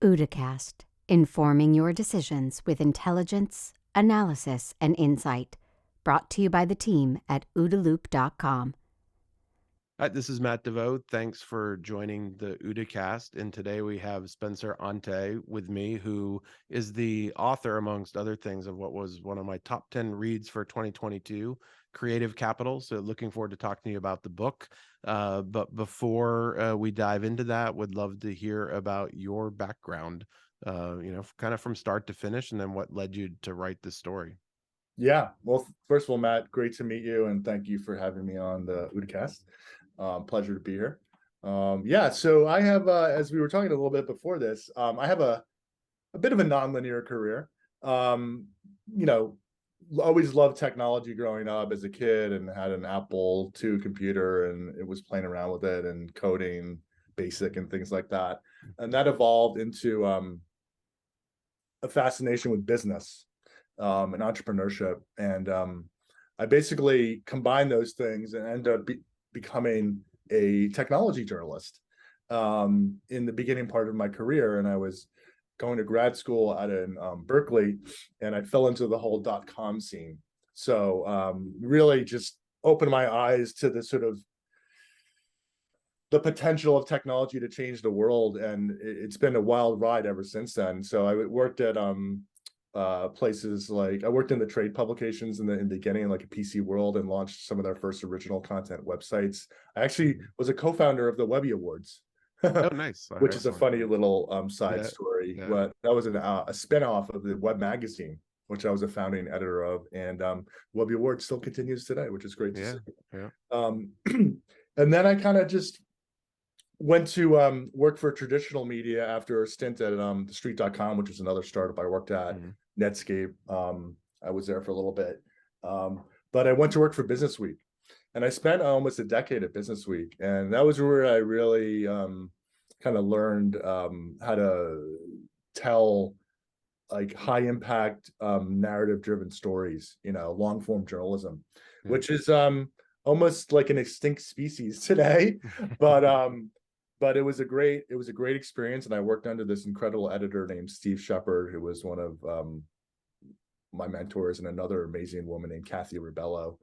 OODAcast, informing your decisions with intelligence, analysis, and insight. Brought to you by the team at OODAloop.com. Hi, this is Matt DeVoe. Thanks for joining the OODAcast. And today we have Spencer Ante with me, who is the author, amongst other things, of what was one of my top 10 reads for 2022, Creative Capital. So looking forward to talking to you about the book. But before we dive into that, would love to hear about your background, kind of from start to finish, and then what led you to write this story. Yeah. Well, first of all, Matt, great to meet you, and thank you for having me on the OODAcast. Pleasure to be here. So I have, as we were talking a little bit before this, I have a bit of a nonlinear career. Always loved technology growing up as a kid, and had an Apple II computer, and it was playing around with it and coding BASIC and things like that. And that evolved into a fascination with business and entrepreneurship. And I basically combined those things and ended up becoming a technology journalist in the beginning part of my career. And I was going to grad school out in Berkeley, and I fell into the whole .com scene. So really just opened my eyes to the sort of the potential of technology to change the world. And it's been a wild ride ever since then. So I worked at places like, I worked in the trade publications in the beginning, like a PC World, and launched some of their first original content websites. I actually was a co-founder of the Webby Awards. Oh, nice. Which is a funny little side story. Yeah. But that was a spin-off of the Web magazine, which I was a founding editor of. And Webby Awards still continues today, which is great to see. Yeah. And then I kind of just went to work for traditional media after a stint at TheStreet.com, which was another startup I worked at. Netscape. I was there for a little bit. But I went to work for Business Week, and I spent almost a decade at Business Week. And that was where I really kind of learned how to tell like high impact narrative driven stories, long form journalism, which is almost like an extinct species today. But it was a great experience, and I worked under this incredible editor named Steve Shepard, who was one of my mentors, and another amazing woman named Kathy Ribello,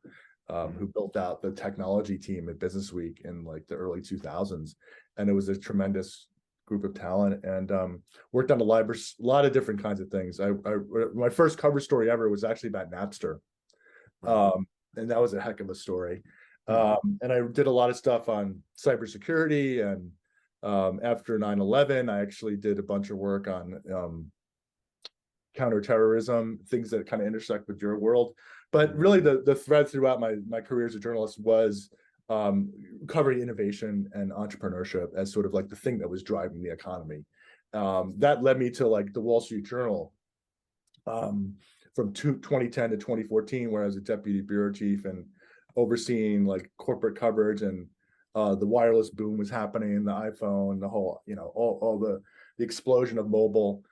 who built out the technology team at Business Week in like the early 2000s. And it was a tremendous group of talent, and worked on a lot of different kinds of things. My first cover story ever was actually about Napster, and that was a heck of a story. And I did a lot of stuff on cybersecurity, and after 9/11, I actually did a bunch of work on counterterrorism, things that kind of intersect with your world. But really the thread throughout my career as a journalist was covering innovation and entrepreneurship as sort of like the thing that was driving the economy. That led me to like the Wall Street Journal from 2010 to 2014, where I was a deputy bureau chief and overseeing like corporate coverage, and the wireless boom was happening, the iPhone, the whole, all the explosion of mobile.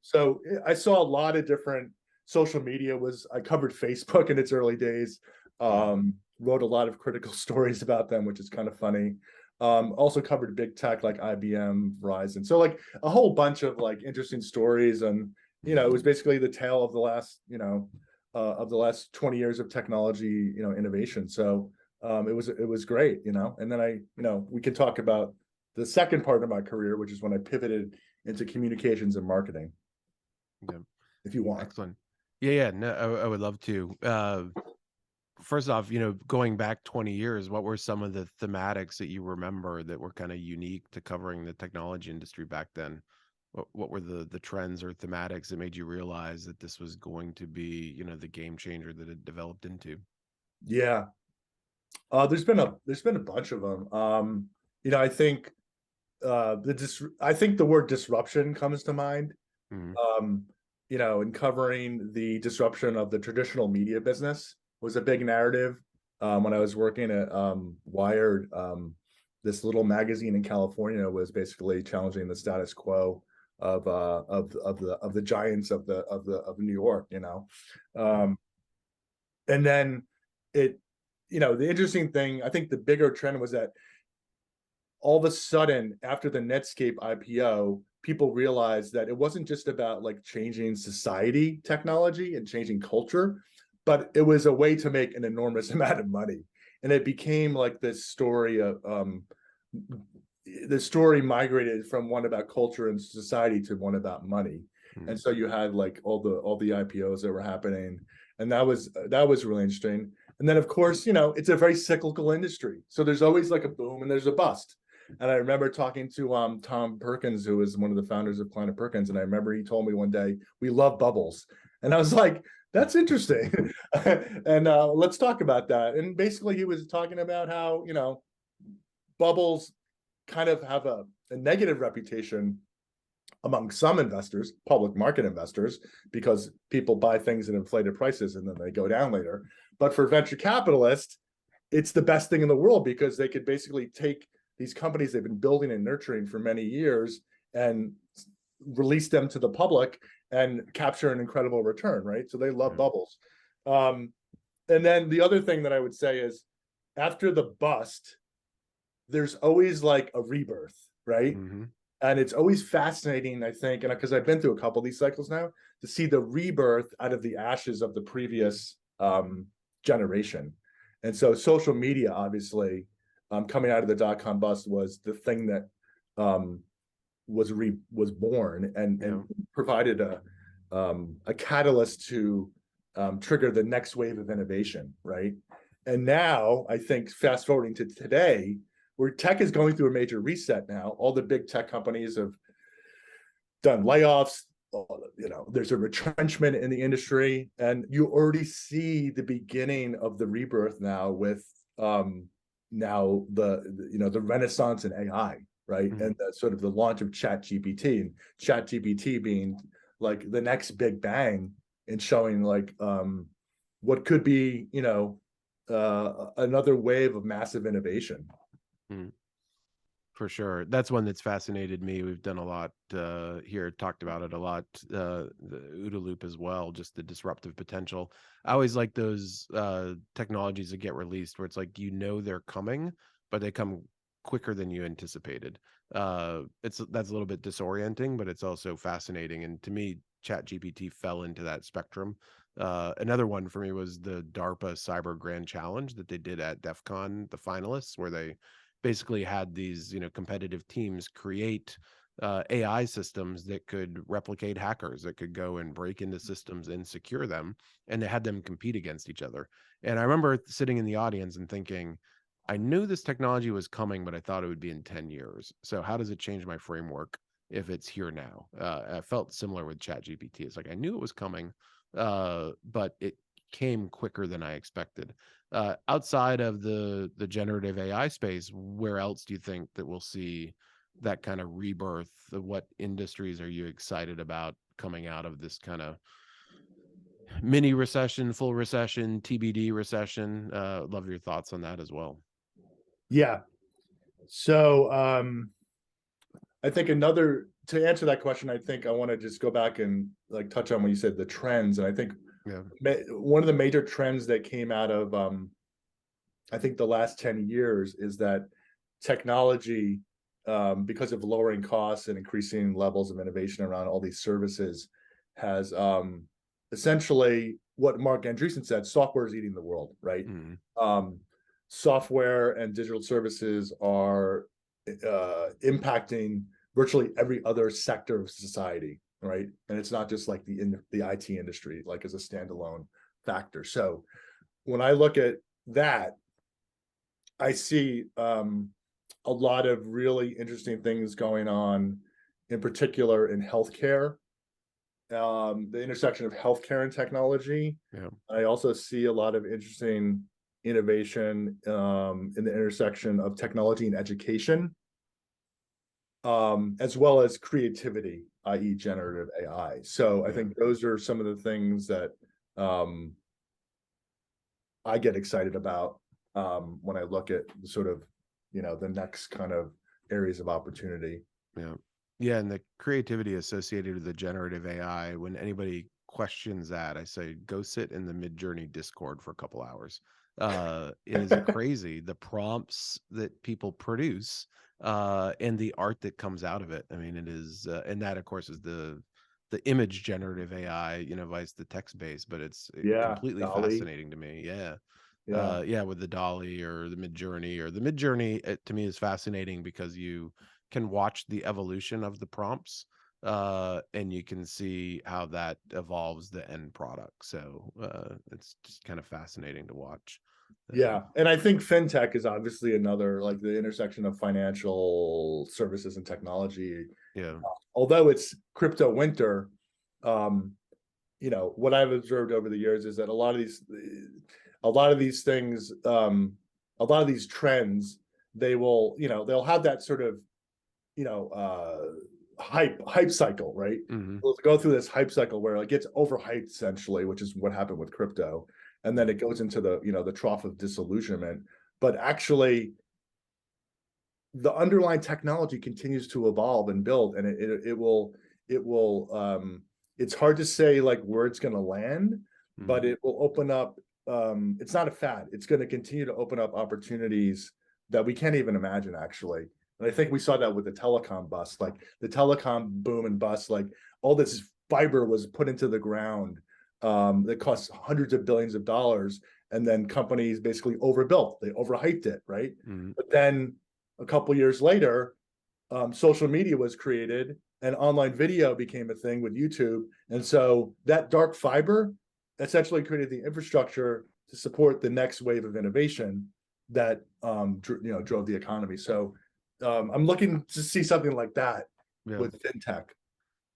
So I saw a lot of different social media. I covered Facebook in its early days, wrote a lot of critical stories about them, which is kind of funny. Also covered big tech like IBM, Verizon. So like a whole bunch of like interesting stories. And, it was basically the tale of the last 20 years of technology, innovation. So it was great, and then we can talk about the second part of my career, which is when I pivoted into communications and marketing. Yeah. If you want. Excellent. Yeah. No, I would love to. First off, going back 20 years, what were some of the thematics that you remember that were kind of unique to covering the technology industry back then? What were the trends or thematics that made you realize that this was going to be, the game changer that it developed into? Yeah. There's been a bunch of them. I think I think the word disruption comes to mind. In covering the disruption of the traditional media business was a big narrative. When I was working at Wired, this little magazine in California was basically challenging the status quo of the giants of New York. And then the interesting thing, I think the bigger trend was that all of a sudden, after the Netscape IPO, people realized that it wasn't just about like changing society, technology, and changing culture, but it was a way to make an enormous amount of money. And it became like this story of the story migrated from one about culture and society to one about money. And so you had like all the IPOs that were happening, and that was really interesting. And then of course, you know, it's a very cyclical industry, so there's always like a boom and there's a bust. And I remember talking to Tom Perkins, who was one of the founders of Planet Perkins, and I remember he told me one day, we love bubbles. And I was like, that's interesting. And let's talk about that. And basically he was talking about how, you know, bubbles kind of have a negative reputation among some investors, public market investors, because people buy things at inflated prices and then they go down later. But for venture capitalists, it's the best thing in the world, because they could basically take these companies they've been building and nurturing for many years and release them to the public and capture an incredible return, right? So they love bubbles. And then the other thing that I would say is, after the bust, there's always like a rebirth, right? And it's always fascinating, I think, and because I've been through a couple of these cycles now, to see the rebirth out of the ashes of the previous generation. And so social media, obviously, coming out of the dot-com bust, was the thing that was born and provided a catalyst to trigger the next wave of innovation, right? And now, I think, fast forwarding to today, where tech is going through a major reset now, all the big tech companies have done layoffs. You know, there's a retrenchment in the industry, and you already see the beginning of the rebirth now with now the renaissance in AI, right? And the sort of the launch of ChatGPT, and ChatGPT being like the next big bang and showing like what could be, you know, another wave of massive innovation. For sure. That's one that's fascinated me. We've done a lot here, talked about it a lot, the OODA loop as well, just the disruptive potential. I always like those technologies that get released where it's like, you know, they're coming, but they come quicker than you anticipated. That's a little bit disorienting, but it's also fascinating. And to me, ChatGPT fell into that spectrum. Another one for me was the DARPA Cyber Grand Challenge that they did at DEF CON, the finalists, where they basically had these, you know, competitive teams create AI systems that could replicate hackers, that could go and break into systems and secure them, and they had them compete against each other. And I remember sitting in the audience and thinking, I knew this technology was coming, but I thought it would be in 10 years. So how does it change my framework if it's here now? I felt similar with ChatGPT. It's like, I knew it was coming, but it came quicker than I expected. Outside of the generative AI space, where else do you think that we'll see that kind of rebirth? What industries are you excited about coming out of this kind of mini recession, full recession, TBD recession? Love your thoughts on that as well. Yeah. So I think to answer that question, I think I want to just go back and like touch on when you said the trends. And I think one of the major trends that came out of I think the last 10 years is that technology, because of lowering costs and increasing levels of innovation around all these services, has essentially what Mark Andreessen said, software is eating the world, right? Software and digital services are impacting virtually every other sector of society, right? And it's not just like the IT industry, like as a standalone factor. So when I look at that, I see a lot of really interesting things going on, in particular in healthcare, the intersection of healthcare and technology. I also see a lot of interesting innovation in the intersection of technology and education, as well as creativity, i.e. generative AI. So I think those are some of the things that I get excited about when I look at sort of, you know, the next kind of areas of opportunity. Yeah, and the creativity associated with the generative AI, when anybody questions that, I say, go sit in the Midjourney Discord for a couple hours. It is crazy. The prompts that people produce and the art that comes out of it. I mean, it is, and that of course is the image generative AI, vice the text based, but it's Yeah, completely Dolly. fascinating to me. Yeah. Yeah. Yeah, with the Dolly or the Mid Journey, to me is fascinating because you can watch the evolution of the prompts, and you can see how that evolves the end product. So it's just kind of fascinating to watch. Yeah. And I think fintech is obviously another, like the intersection of financial services and technology. Yeah. Although it's crypto winter, um, what I've observed over the years is that a lot of these things, a lot of these trends, they'll have that sort of, hype cycle, right? Hmm. We'll go through this hype cycle where it gets overhyped essentially, which is what happened with crypto. And then it goes into the trough of disillusionment. But actually, the underlying technology continues to evolve and build, and it will it's hard to say like where it's going to land, but it will open up. It's not a fad. It's going to continue to open up opportunities that we can't even imagine, actually. And I think we saw that with the telecom bust, like the telecom boom and bust, like all this fiber was put into the ground, that costs hundreds of billions of dollars, and then companies basically overbuilt. They overhyped it, right? Hmm. But then a couple years later, social media was created and online video became a thing with YouTube. And so that dark fiber essentially created the infrastructure to support the next wave of innovation that drove the economy. So I'm looking to see something like that Yeah. with fintech.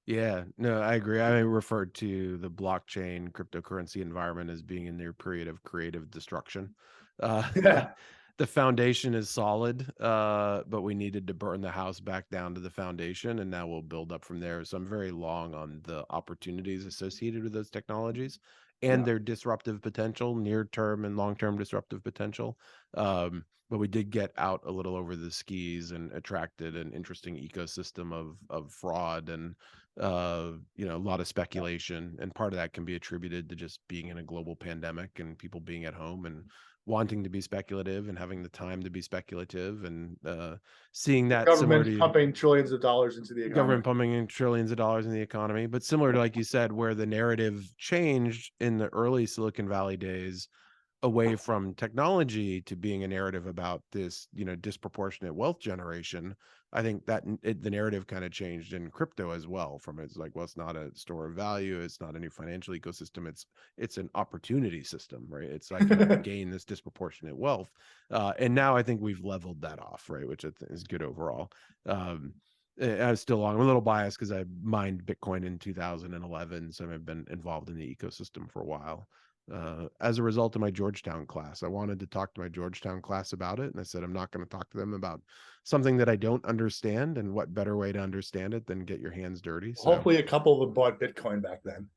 Yeah, no, I agree. I referred to the blockchain cryptocurrency environment as being in their period of creative destruction. Yeah. The foundation is solid, but we needed to burn the house back down to the foundation, and now we'll build up from there. So I'm very long on the opportunities associated with those technologies and Yeah. their disruptive potential, near term and long term disruptive potential. But we did get out a little over the skis and attracted an interesting ecosystem of fraud and a lot of speculation, and part of that can be attributed to just being in a global pandemic and people being at home and wanting to be speculative and having the time to be speculative, and seeing that similar Government's to pumping trillions of dollars into the economy. government pumping in trillions of dollars in the economy, but similar to, like you said, where the narrative changed in the early Silicon Valley days away from technology to being a narrative about this, disproportionate wealth generation. I think that the narrative kind of changed in crypto as well. From it's like, well, it's not a store of value, it's not a new financial ecosystem, it's an opportunity system, right? It's I can gain this disproportionate wealth, and now I think we've leveled that off, right? Which I think is good overall. I was still long. I'm a little biased because I mined Bitcoin in 2011, so I've been involved in the ecosystem for a while. As a result of my Georgetown class, I wanted to talk to my Georgetown class about it, and I said I'm not going to talk to them about something that I don't understand, and what better way to understand it than get your hands dirty. So Hopefully a couple of them bought Bitcoin back then.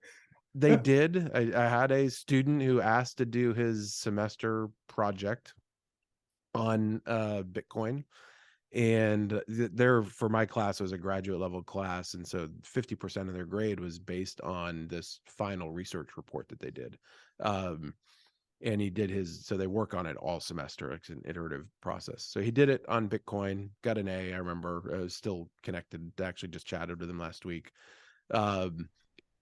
they did. I had a student who asked to do his semester project on Bitcoin, and for my class, it was a graduate level class, and so 50% of their grade was based on this final research report that they did. And he did so they work on it all semester. It's an iterative process. So he did it on Bitcoin, got an A. I remember I was still connected, actually just chatted with him last week. And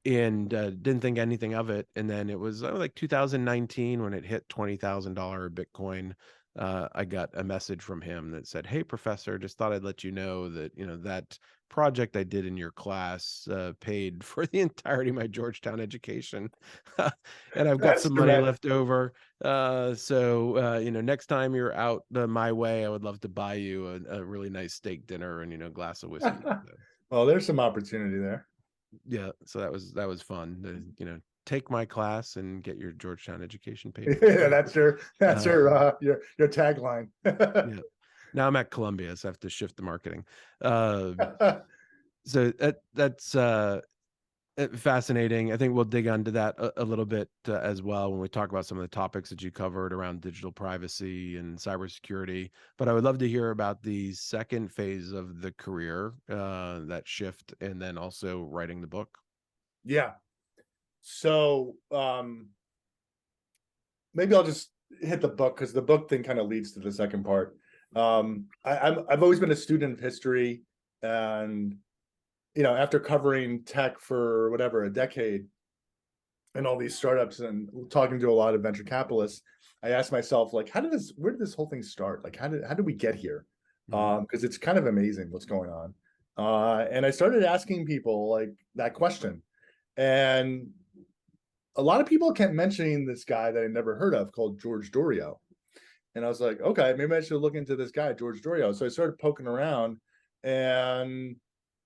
didn't think anything of it. And then it was like 2019 when it hit $20,000 Bitcoin. I got a message from him that said, "Hey, professor, just thought I'd let you know that that project I did in your class paid for the entirety of my Georgetown education, and I've got That's some money tremendous. left over. So next time you're out my way, I would love to buy you a really nice steak dinner and a glass of whiskey." So, Well, there's some opportunity there. yeah, so that was fun to take my class and get your Georgetown education paid for. Yeah, that's your Uh, your tagline. yeah. Now I'm at Columbia, so I have to shift the marketing. So that's fascinating. I think we'll dig into that a little bit as well when we talk about some of the topics that you covered around digital privacy and cybersecurity. But I would love to hear about the second phase of the career, that shift, and then also writing the book. Yeah. So maybe I'll just hit the book, because the book thing kind of leads to the second part. I've always been a student of history, and after covering tech for whatever, a decade, and all these startups and talking to a lot of venture capitalists, I asked myself, like, where did this whole thing start? Like, how did we get here? Because it's kind of amazing what's going on. And I started asking people like that question, and a lot of people kept mentioning this guy that I never heard of called George Doriot. And I was like, okay, maybe I should look into this guy, George Doriot. So I started poking around, and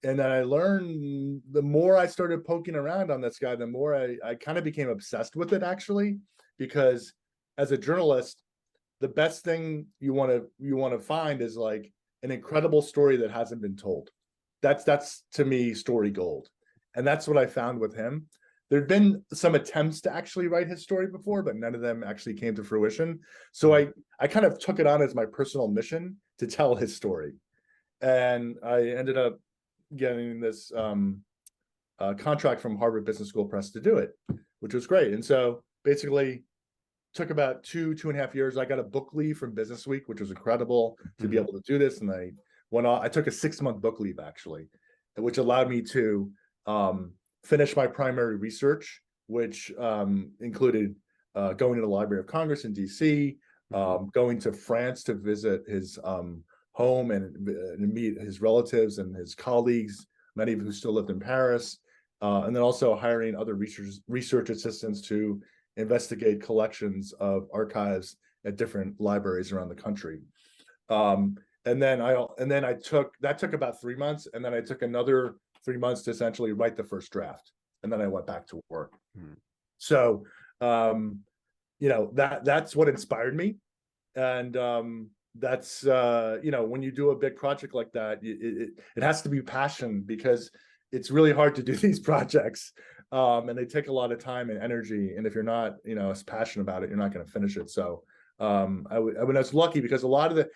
then I learned, the more I started poking around on this guy, the more I kind of became obsessed with it, actually, because as a journalist, the best thing you want to find is like an incredible story that hasn't been told. That's to me story gold. And that's what I found with him. There'd been some attempts to actually write his story before, but none of them actually came to fruition. So I kind of took it on as my personal mission to tell his story. And I ended up getting this contract from Harvard Business School Press to do it, which was great. And so basically took about 2.5 years. I got a book leave from Business Week, which was incredible to be able to do this. And I took a 6-month book leave, actually, which allowed me to finish my primary research, which included going to the Library of Congress in DC, going to France to visit his home and meet his relatives and his colleagues, many of who still lived in Paris, and then also hiring other research assistants to investigate collections of archives at different libraries around the country. And then I took about 3 months, and then I took another 3 months to essentially write the first draft, and then I went back to work. So that's what inspired me, and that's when you do a big project like that, it has to be passion, because it's really hard to do these projects, and they take a lot of time and energy, and if you're not as passionate about it, you're not going to finish it. So I was lucky, because a lot of this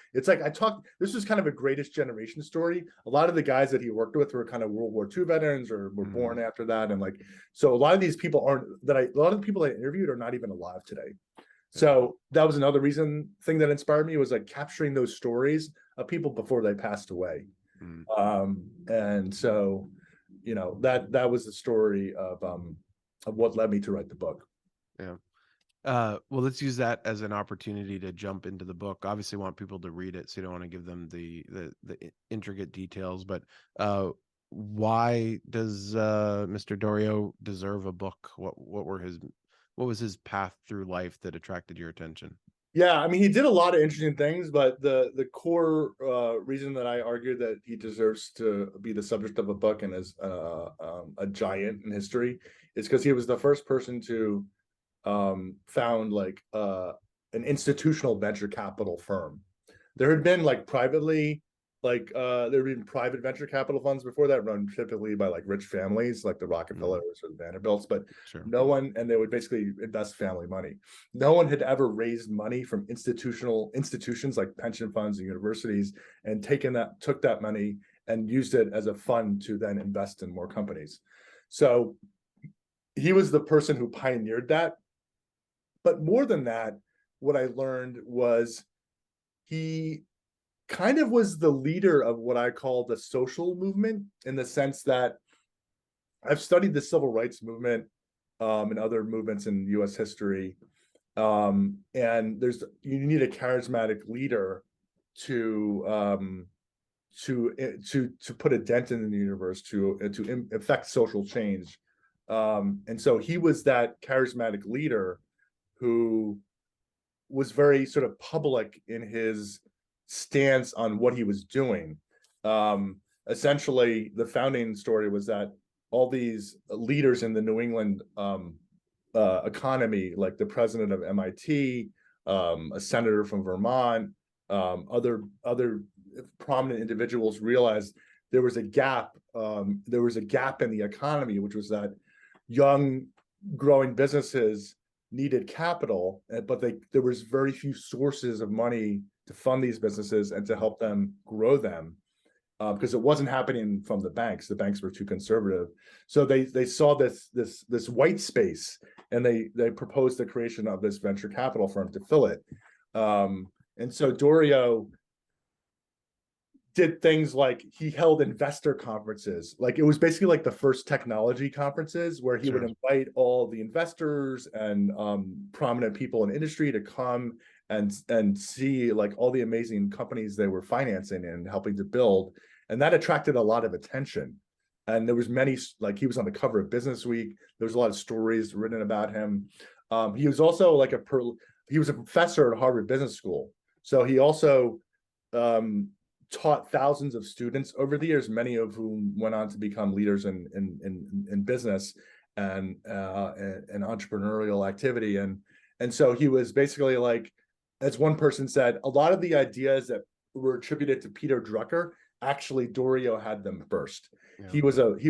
was kind of a greatest generation story. A lot of the guys that he worked with were kind of World War II veterans, or were born after that, and so a lot of these people a lot of the people I interviewed are not even alive today. So that was another thing that inspired me, was like capturing those stories of people before they passed away. And so that was the story of what led me to write the book. Well, let's use that as an opportunity to jump into the book. Obviously want people to read it, so you don't want to give them the intricate details, but why does Mr. Doriot deserve a book? What was his path through life that attracted your attention? Yeah, I mean, he did a lot of interesting things, but the core reason that I argue that he deserves to be the subject of a book and is a giant in history is because he was the first person to found an institutional venture capital firm. There had been there had been private venture capital funds before that, run typically by rich families like the Rockefellers or the Vanderbilts, but no one, and they would basically invest family money. No one had ever raised money from institutions like pension funds and universities and took that money and used it as a fund to then invest in more companies. So he was the person who pioneered that. But more than that, what I learned was he kind of was the leader of what I call the social movement, in the sense that I've studied the civil rights movement and other movements in U.S. history, and you need a charismatic leader to put a dent in the universe, to affect social change, and so he was that charismatic leader who was very sort of public in his stance on what he was doing. Essentially, the founding story was that all these leaders in the New England economy, like the president of MIT, a senator from Vermont, other prominent individuals, realized there was a gap. There was a gap in the economy, which was that young, growing businesses needed capital, but there was very few sources of money to fund these businesses and to help them grow them, because it wasn't happening from the banks. The banks were too conservative. So they saw this white space, and they proposed the creation of this venture capital firm to fill it. And so Doriot did things like he held investor conferences. Like it was basically like the first technology conferences where he would invite all the investors and prominent people in industry to come and see like all the amazing companies they were financing and helping to build. And that attracted a lot of attention. And there was many, like he was on the cover of Business Week. There was a lot of stories written about him. He was also like he was a professor at Harvard Business School. So he also taught thousands of students over the years, many of whom went on to become leaders in business and entrepreneurial activity. And so he was basically like, as one person said, a lot of the ideas that were attributed to Peter Drucker, actually Doriot had them first. Yeah. He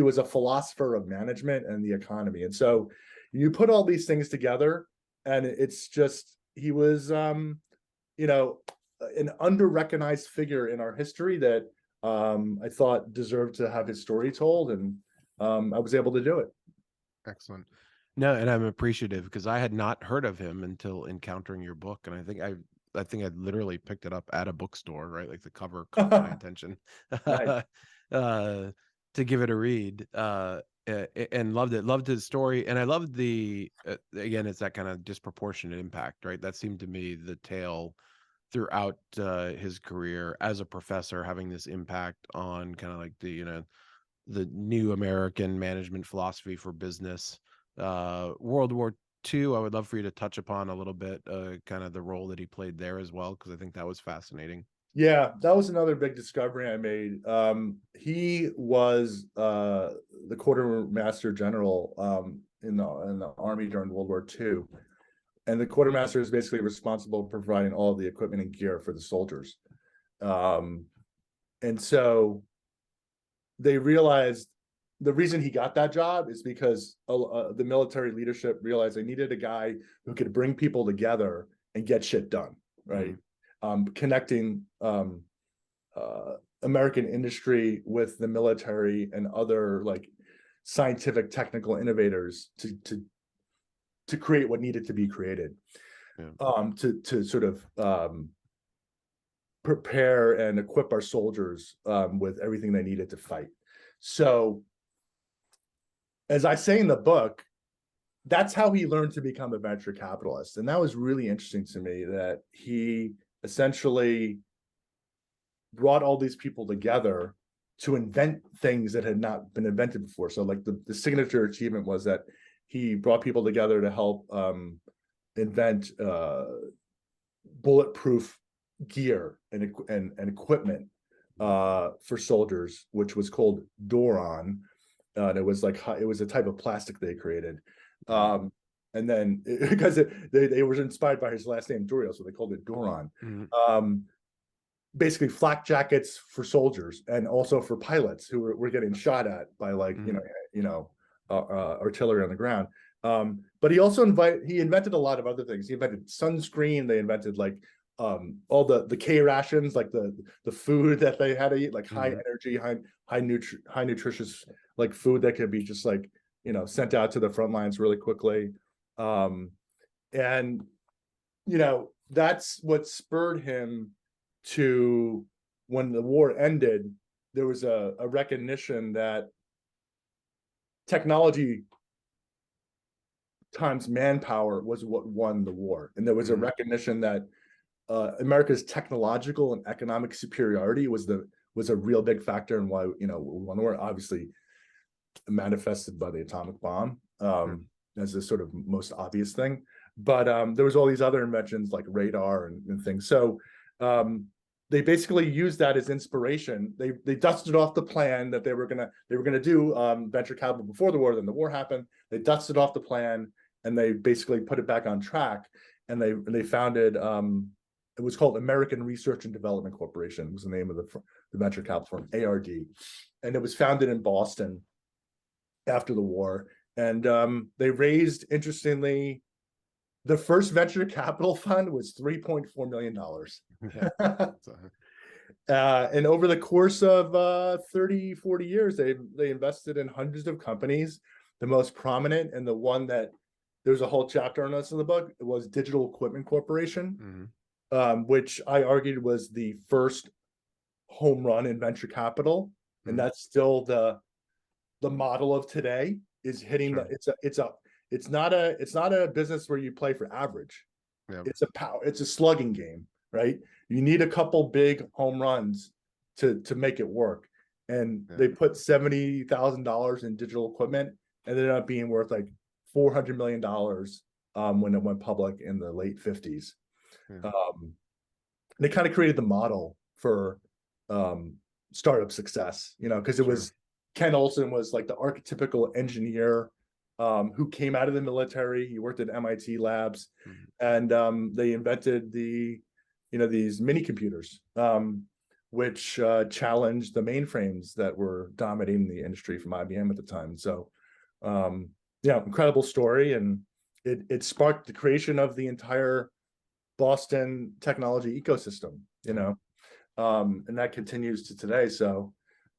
was a philosopher of management and the economy. And so you put all these things together, and it's just, he was you know, an under-recognized figure in our history that I thought deserved to have his story told, and I was able to do it. Excellent. No, and I'm appreciative because I had not heard of him until encountering your book, and I think I literally picked it up at a bookstore, right? Like the cover caught my attention to give it a read, and loved it. Loved his story, and I loved the again, it's that kind of disproportionate impact, right? That seemed to me the tale throughout his career as a professor, having this impact on kind of like the new American management philosophy for business. World War II, I would love for you to touch upon a little bit, kind of the role that he played there as well, because I think that was fascinating. Yeah, that was another big discovery I made. He was the quartermaster general in the army during World War II. And the quartermaster is basically responsible for providing all of the equipment and gear for the soldiers. And so they realized the reason he got that job is because the military leadership realized they needed a guy who could bring people together and get shit done, right? Connecting American industry with the military and other like scientific technical innovators to create what needed to be created, to sort of prepare and equip our soldiers with everything they needed to fight. So, as I say in the book, that's how he learned to become a venture capitalist. And that was really interesting to me, that he essentially brought all these people together to invent things that had not been invented before. So like the signature achievement was that he brought people together to help invent bulletproof gear and equipment for soldiers, which was called Doron. And it was a type of plastic they created. And then because they were inspired by his last name, Doriot, so they called it Doron. Basically flak jackets for soldiers and also for pilots who were getting shot at by artillery on the ground. But he also invented a lot of other things. He invented sunscreen. They invented all the K rations, like the food that they had to eat, like high energy, high nutritious like food that could be just like, sent out to the front lines really quickly. And that's what spurred him to, when the war ended, there was a recognition that technology times manpower was what won the war. And there was a recognition that America's technological and economic superiority was a real big factor in why we won the war. Obviously manifested by the atomic bomb as the sort of most obvious thing, but there was all these other inventions like radar and things. So they basically used that as inspiration. They dusted off the plan that they were gonna do venture capital before the war. Then the war happened. They dusted off the plan and they basically put it back on track. And they founded it was called American Research and Development Corporation. Was the name of the venture capital firm, ARD, and it was founded in Boston after the war. And they raised, interestingly, the first venture capital fund was $3.4 million. And over the course of 30, 40 years, they invested in hundreds of companies. The most prominent, and the one that there's a whole chapter on this in the book, was Digital Equipment Corporation, which I argued was the first home run in venture capital, and that's still the model of today. Is hitting Sure. it's not a business where you play for average. Yep. It's a slugging game, right? You need a couple big home runs to make it work. And they put $70,000 in digital equipment, and they ended up being worth like $400 million when it went public in the late 50s. They kind of created the model for startup success, because it was Ken Olsen was like the archetypical engineer who came out of the military. He worked at MIT labs, and they invented these mini computers, which challenged the mainframes that were dominating the industry from IBM at the time. So, incredible story, and it sparked the creation of the entire Boston technology ecosystem, and that continues to today. So,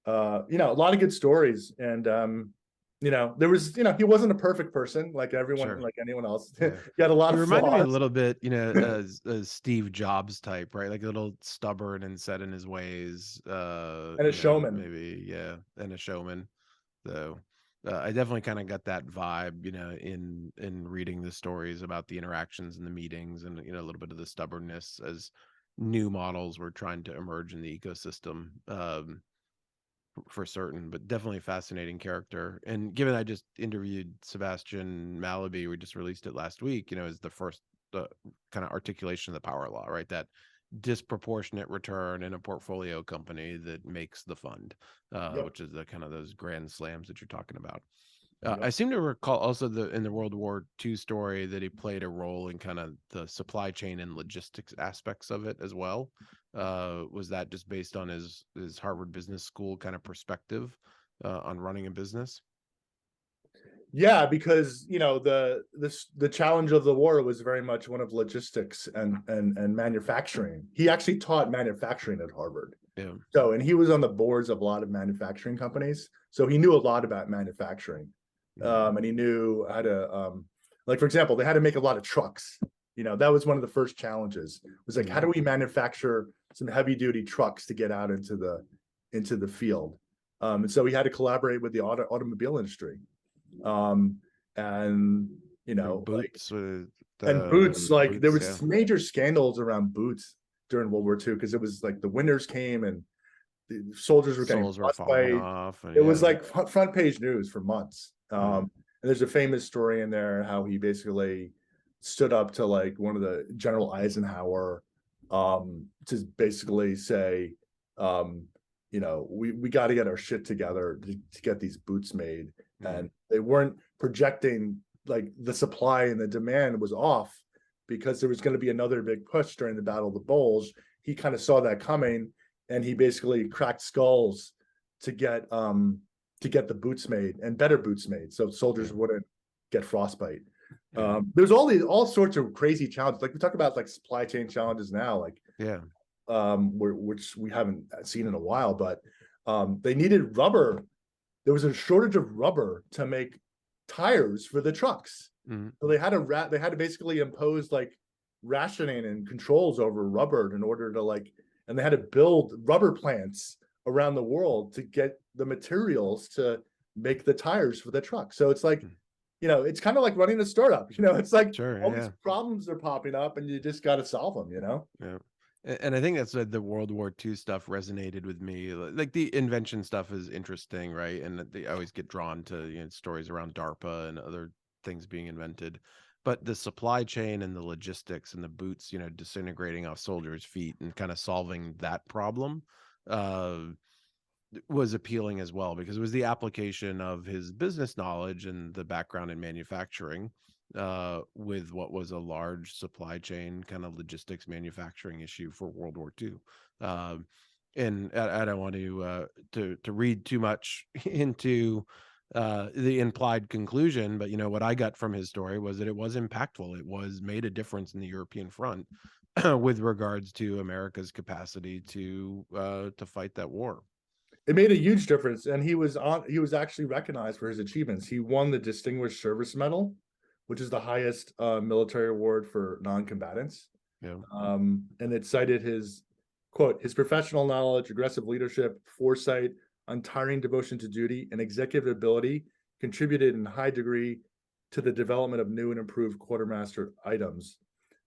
a lot of good stories, and there was, he wasn't a perfect person like everyone, like anyone else. He had a lot of flaws. He reminded me a little bit, as Steve Jobs type, right? Like a little stubborn and set in his ways. And a showman. Maybe, and a showman. So I definitely kind of got that vibe, in reading the stories about the interactions and the meetings, and a little bit of the stubbornness as new models were trying to emerge in the ecosystem. For certain, but definitely a fascinating character. And given I just interviewed Sebastian Mallaby, we just released it last week, is the first kind of articulation of the power law, right? That disproportionate return in a portfolio company that makes the fund, which is the kind of those grand slams that you're talking about. I seem to recall also in the World War II story that he played a role in kind of the supply chain and logistics aspects of it as well. Was that just based on his Harvard Business School kind of perspective on running a business? Yeah, because the challenge of the war was very much one of logistics and manufacturing. He actually taught manufacturing at Harvard. Yeah. So, and he was on the boards of a lot of manufacturing companies, so he knew a lot about manufacturing. And he knew how to, like, for example, they had to make a lot of trucks. That was one of the first challenges. It was like, how do we manufacture some heavy duty trucks to get out into the field? And so he had to collaborate with the automobile industry. And boots, there was major scandals around boots during World War II, because it was like the winters came and the soldiers were getting falling off. It was like front page news for months. And there's a famous story in there how he basically stood up to like one of the General Eisenhower to basically say, we got to get our shit together to get these boots made. And they weren't projecting, like, the supply and the demand was off because there was going to be another big push during the Battle of the Bulge. He kind of saw that coming, and he basically cracked skulls to get the boots made, and better boots made, so soldiers wouldn't get frostbite. There's all sorts of crazy challenges, like we talk about, like supply chain challenges now, like which we haven't seen in a while, but they needed rubber. There was a shortage of rubber to make tires for the trucks. So they had to basically impose like rationing and controls over rubber in order to and they had to build rubber plants around the world to get the materials to make the tires for the truck. So it's like, it's kind of like running a startup. It's like all these problems are popping up, and you just got to solve them. Yeah. And I think that's the World War II stuff resonated with me. Like the invention stuff is interesting, right? And they always get drawn to stories around DARPA and other things being invented. But the supply chain and the logistics and the boots, disintegrating off soldiers' feet and kind of solving that problem was appealing as well, because it was the application of his business knowledge and the background in manufacturing with what was a large supply chain kind of logistics manufacturing issue for World War II. And I don't want to read too much into the implied conclusion, but what I got from his story was that it was impactful. It was made a difference in the European front with regards to America's capacity to fight that war. It made a huge difference, and he was actually recognized for his achievements. He won the Distinguished Service Medal, which is the highest military award for non-combatants. And it cited his quote, his professional knowledge, aggressive leadership, foresight, untiring devotion to duty, and executive ability contributed in high degree to the development of new and improved quartermaster items.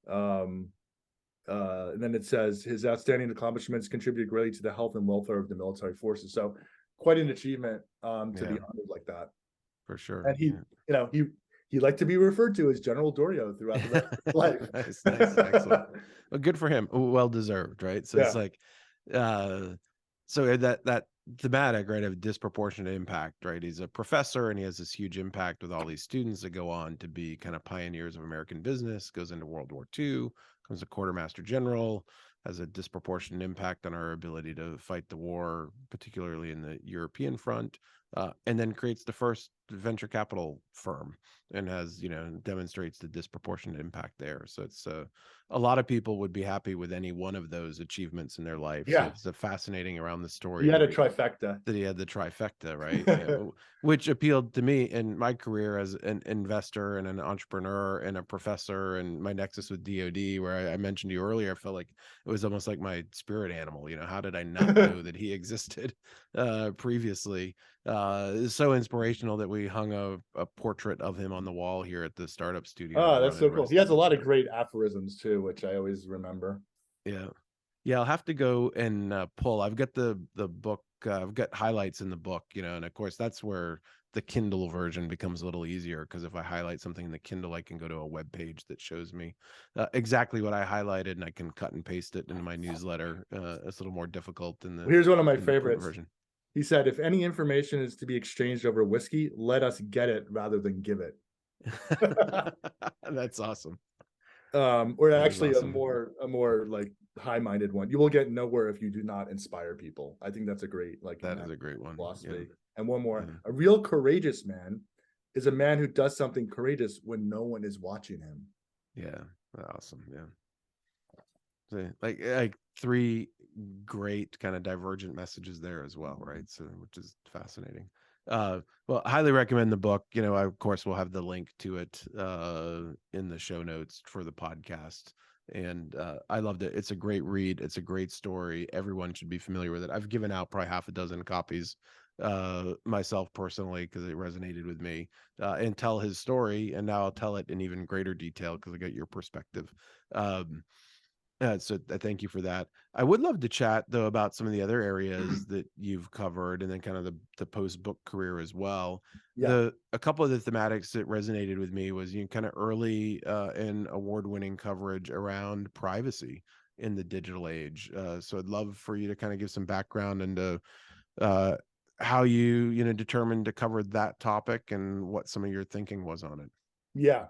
And then it says his outstanding accomplishments contributed greatly to the health and welfare of the military forces. So quite an achievement to be honored like that. For sure. And he liked to be referred to as General Doriot throughout the rest of his life. Nice, excellent. Well, good for him. Well deserved, right? So it's like, so that thematic, right, of disproportionate impact, right? He's a professor and he has this huge impact with all these students that go on to be kind of pioneers of American business, goes into World War II, becomes a quartermaster general, has a disproportionate impact on our ability to fight the war, particularly in the European front, and then creates the first venture capital firm and has, demonstrates the disproportionate impact there. So it's a lot of people would be happy with any one of those achievements in their life. Yeah. So it's fascinating around the story. He had a trifecta. That he had the trifecta, right? Which appealed to me in my career as an investor and an entrepreneur and a professor, and my nexus with DoD, where I mentioned to you earlier, I felt like it was almost like my spirit animal. How did I not know that he existed previously? It's so inspirational that we hung a portrait of him on the wall here at the startup studio. Oh, that's so cool. He has a lot of great aphorisms too, which I always remember. Yeah, I'll have to go and pull. I've got the book. I've got highlights in the book, and of course that's where the Kindle version becomes a little easier, because if I highlight something in the Kindle, I can go to a web page that shows me exactly what I highlighted, and I can cut and paste it into my newsletter. It's a little more difficult than the. Here's one of my favorites. Version. He said, "If any information is to be exchanged over whiskey, let us get it rather than give it." That's awesome. Or actually awesome. a more like high-minded one. You will get nowhere if you do not inspire people. I think that's a great that is a great one. Philosophy. Yeah. And one more. Yeah. A real courageous man is a man who does something courageous when no one is watching him. Yeah. Awesome. Yeah. So, like three great kind of divergent messages there as well, right? So, which is fascinating. Well, I highly recommend the book. I, of course, will have the link to it in the show notes for the podcast. And I loved it. It's a great read. It's a great story. Everyone should be familiar with it. I've given out probably half a dozen copies myself personally, because it resonated with me, and tell his story. And now I'll tell it in even greater detail because I got your perspective. So thank you for that. I would love to chat though about some of the other areas that you've covered, and then kind of the post-book career as well. Yeah. A couple of the thematics that resonated with me was kind of early and award-winning coverage around privacy in the digital age. So I'd love for you to kind of give some background into how you determined to cover that topic and what some of your thinking was on it. Yeah.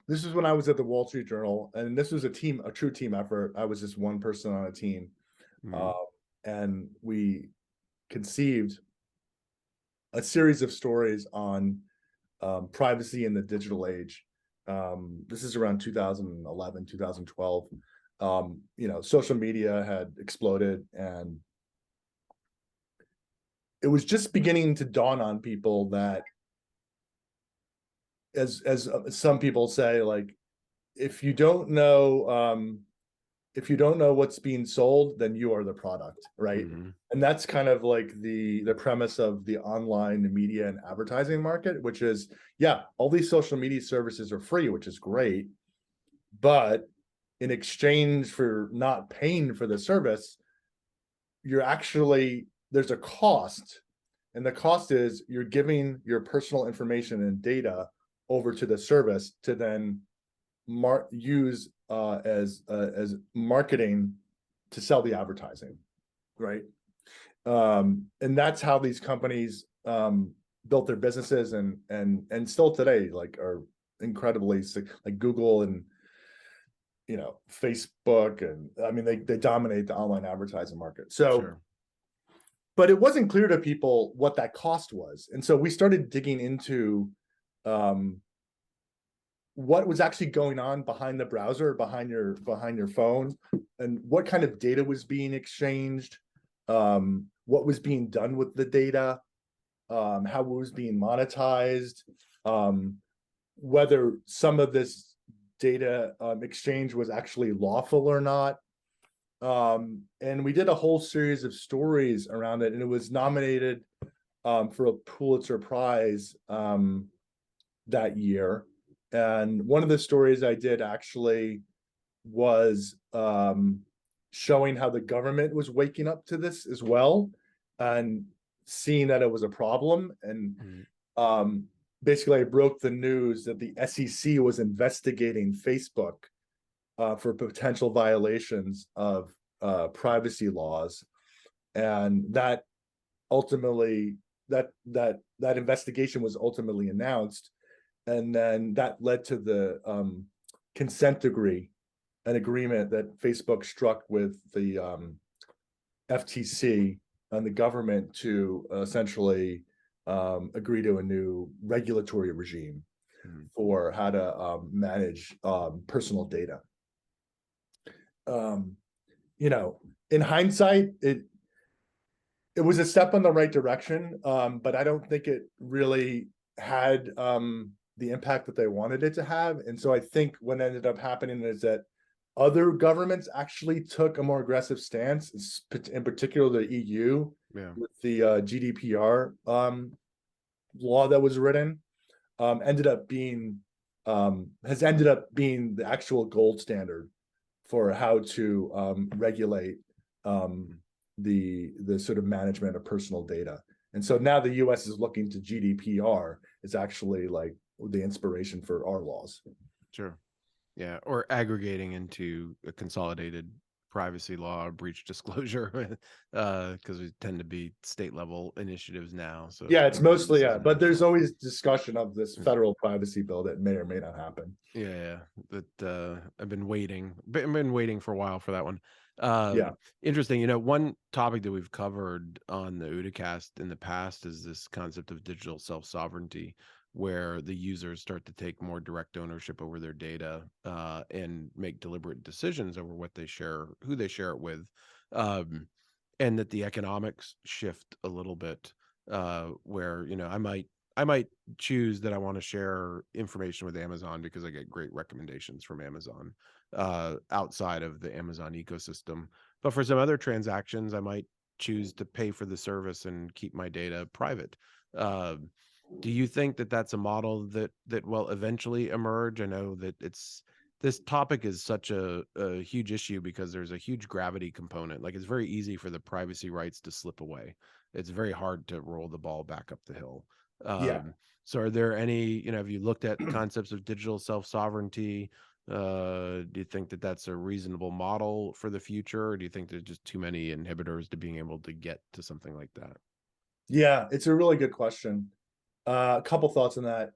This is when I was at the Wall Street Journal, and this was a true team effort. I was just one person on a team. And we conceived a series of stories on privacy in the digital age. This is around 2011, 2012. Social media had exploded, and it was just beginning to dawn on people that, as some people say, like, if you don't know what's being sold, then you are the product, right? Mm-hmm. And that's kind of like the premise of the online media and advertising market, which is, all these social media services are free, which is great, but in exchange for not paying for the service, there's a cost, and the cost is you're giving your personal information and data over to the service to then use as marketing to sell the advertising, right? And that's how these companies built their businesses, and still today, like, are incredibly, like Google and Facebook, and I mean they dominate the online advertising market. So, sure. But it wasn't clear to people what that cost was, and so we started digging into what was actually going on behind the browser, behind your phone, and what kind of data was being exchanged, what was being done with the data, how it was being monetized, whether some of this data exchange was actually lawful or not. And we did a whole series of stories around it, and it was nominated for a Pulitzer Prize that year. And one of the stories I did actually was showing how the government was waking up to this as well, and seeing that it was a problem. And basically, I broke the news that the SEC was investigating Facebook for potential violations of privacy laws, and that ultimately that investigation was ultimately announced, and then that led to the consent decree, an agreement that Facebook struck with the FTC and the government to essentially agree to a new regulatory regime for how to manage personal data. In hindsight, it was a step in the right direction, but I don't think it really had the impact that they wanted it to have. And so I think what ended up happening is that other governments actually took a more aggressive stance, in particular the EU, with the GDPR law that was written, has ended up being the actual gold standard for how to regulate the sort of management of personal data. And so now the US is looking to GDPR as actually like the inspiration for our laws. Sure. Yeah, or aggregating into a consolidated privacy law, breach disclosure, because we tend to be state level initiatives now. So yeah, it's mostly but there's always discussion of this federal privacy bill that may or may not happen. Yeah, that I've been waiting for a while for that one. Interesting. One topic that we've covered on the OODA cast in the past is this concept of digital self-sovereignty, where the users start to take more direct ownership over their data and make deliberate decisions over what they share, who they share it with, and that the economics shift a little bit, where I might choose that I want to share information with Amazon because I get great recommendations from Amazon outside of the Amazon ecosystem. But for some other transactions, I might choose to pay for the service and keep my data private. Do you think that that's a model that will eventually emerge? I know that this topic is such a huge issue because there's a huge gravity component. Like, it's very easy for the privacy rights to slip away. It's very hard to roll the ball back up the hill. So are there any, have you looked at concepts of digital self-sovereignty? Do you think that that's a reasonable model for the future? Or do you think there's just too many inhibitors to being able to get to something like that? Yeah, it's a really good question. A couple thoughts on that.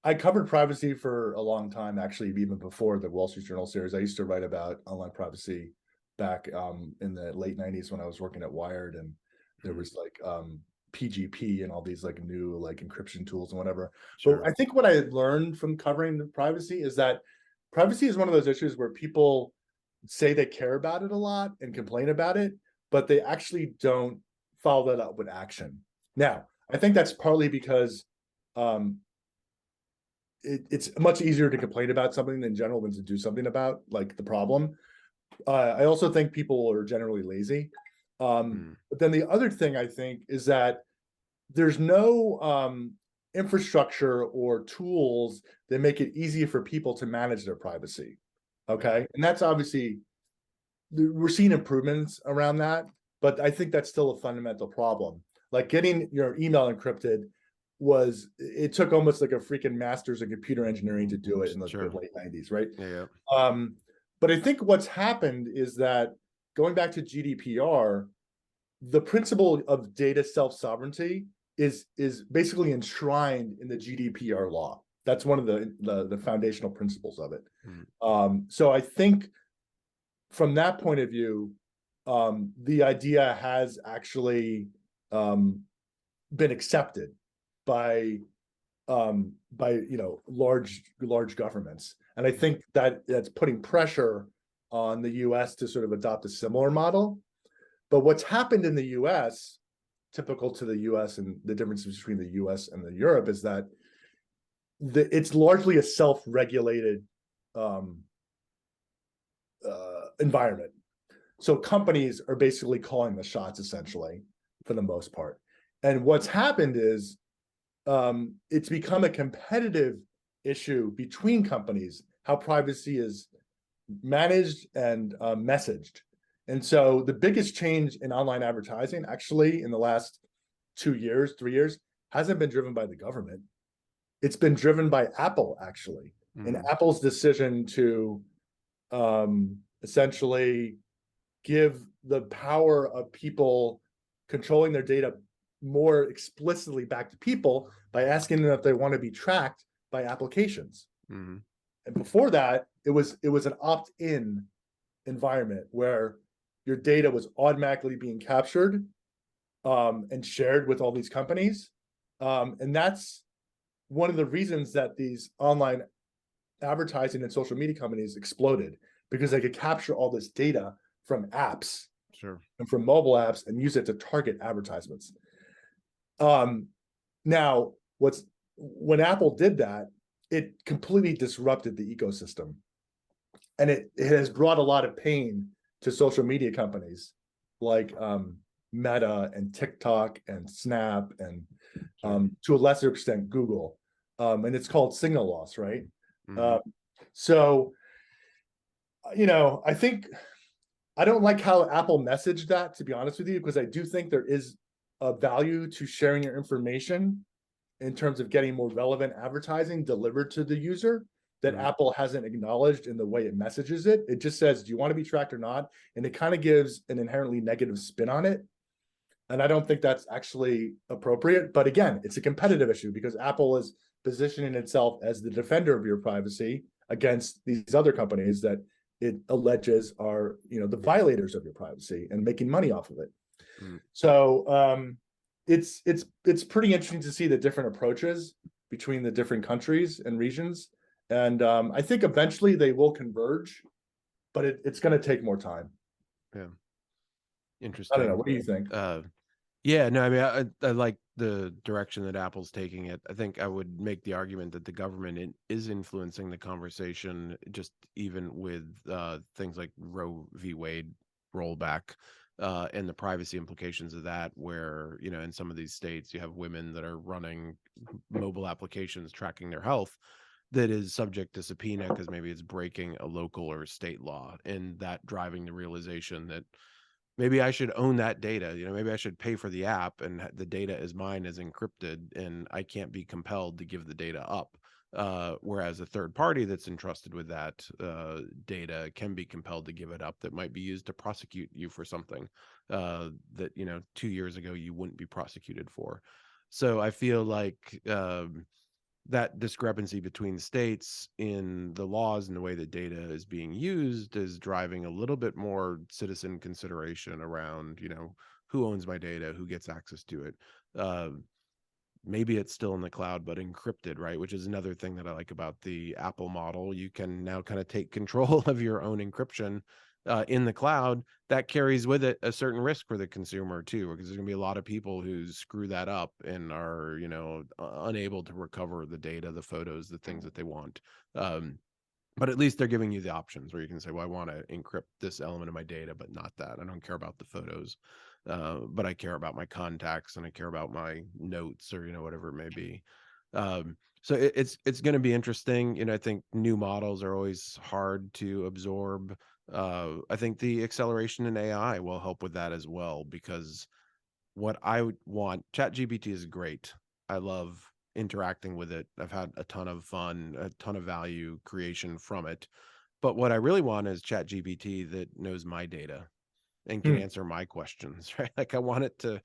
I covered privacy for a long time, actually, even before the Wall Street Journal series. I used to write about online privacy back in the late 90s when I was working at Wired, and there was like PGP and all these like new like encryption tools and whatever. Sure. But I think what I learned from covering the privacy is that privacy is one of those issues where people say they care about it a lot and complain about it, but they actually don't follow that up with action. Now, I think that's partly because it's much easier to complain about something in general than to do something about like the problem. I also think people are generally lazy. But then the other thing I think is that there's no infrastructure or tools that make it easy for people to manage their privacy. Okay. And that's obviously, we're seeing improvements around that, but I think that's still a fundamental problem. Like getting your email encrypted it took almost like a freaking master's in computer engineering to do it in the late 90s, right? Yeah. But I think what's happened is that going back to GDPR, the principle of data self-sovereignty is basically enshrined in the GDPR law. That's one of the foundational principles of it. So I think from that point of view, the idea has actually been accepted by large governments, and I think that's putting pressure on the U.S. to sort of adopt a similar model. But what's happened in the U.S., typical to the U.S. and the differences between the U.S. and the Europe, is that it's largely a self-regulated environment. So companies are basically calling the shots, essentially, for the most part. And what's happened is it's become a competitive issue between companies, how privacy is managed and messaged. And so the biggest change in online advertising, actually, in the last 2 years, 3 years, hasn't been driven by the government. It's been driven by Apple, actually, and Apple's decision to essentially give the power of people controlling their data more explicitly back to people by asking them if they want to be tracked by applications. And before that, it was an opt-in environment where your data was automatically being captured and shared with all these companies. And that's one of the reasons that these online advertising and social media companies exploded, because they could capture all this data from apps and from mobile apps and use it to target advertisements. Now, when Apple did that, it completely disrupted the ecosystem. And it has brought a lot of pain to social media companies like Meta and TikTok and Snap and to a lesser extent Google. And it's called signal loss, right? So, I think I don't like how Apple messaged that, to be honest with you, because I do think there is a value to sharing your information in terms of getting more relevant advertising delivered to the user that Apple hasn't acknowledged in the way it messages it. It just says, do you want to be tracked or not? And it kind of gives an inherently negative spin on it. And I don't think that's actually appropriate. But again, it's a competitive issue because Apple is positioning itself as the defender of your privacy against these other companies that it alleges are, the violators of your privacy and making money off of it. So it's pretty interesting to see the different approaches between the different countries and regions. And I think eventually they will converge, but it's going to take more time. Yeah. Interesting. I don't know. What do you think? Yeah, no, I mean, I like the direction that Apple's taking it. I think I would make the argument that the government is influencing the conversation, just even with things like Roe v. Wade rollback and the privacy implications of that, where, in some of these states, you have women that are running mobile applications tracking their health that is subject to subpoena because maybe it's breaking a local or state law, and that driving the realization that maybe I should own that data. Maybe I should pay for the app and the data is mine, is encrypted, and I can't be compelled to give the data up. Whereas a third party that's entrusted with that data can be compelled to give it up, that might be used to prosecute you for something that 2 years ago you wouldn't be prosecuted for. So I feel like that discrepancy between states in the laws and the way that data is being used is driving a little bit more citizen consideration around, who owns my data, who gets access to it. Maybe it's still in the cloud, but encrypted, right? Which is another thing that I like about the Apple model. You can now kind of take control of your own encryption in the cloud. That carries with it a certain risk for the consumer too, because there's gonna be a lot of people who screw that up and are, unable to recover the data, the photos, the things that they want. But at least they're giving you the options where you can say, well, I want to encrypt this element of my data, but not that. I don't care about the photos, but I care about my contacts and I care about my notes or, whatever it may be. So it's going to be interesting. I think new models are always hard to absorb. I think the acceleration in AI will help with that as well, because what I would want, ChatGPT is great. I love interacting with it. I've had a ton of fun, a ton of value creation from it. But what I really want is ChatGPT that knows my data and can answer my questions, right? Like I want to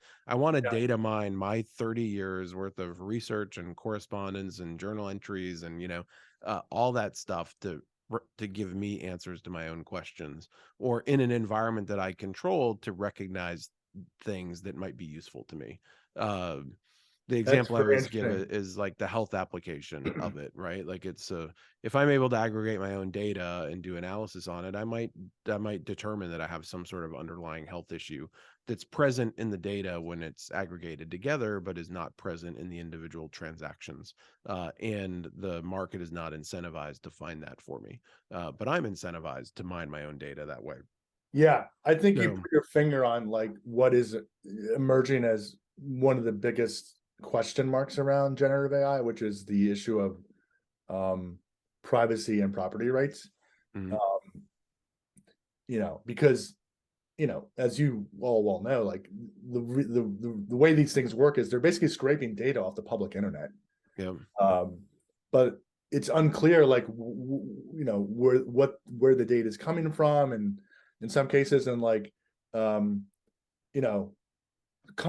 data mine my 30 years worth of research and correspondence and journal entries and, all that stuff to give me answers to my own questions, or in an environment that I control to recognize things that might be useful to me. The example I always give is like the health application of it, right? Like it's if I'm able to aggregate my own data and do analysis on it, I might determine that I have some sort of underlying health issue that's present in the data when it's aggregated together, but is not present in the individual transactions. And the market is not incentivized to find that for me. But I'm incentivized to mine my own data that way. Yeah, I think you So, put your finger on like what is emerging as one of the biggest question marks around generative AI, which is the issue of privacy and property rights. mhm, Um, because as you all well know, like the way these things work is they're basically scraping data off the public internet. yeah, But it's unclear, like where the data is coming from, and in some cases, and like um, you know,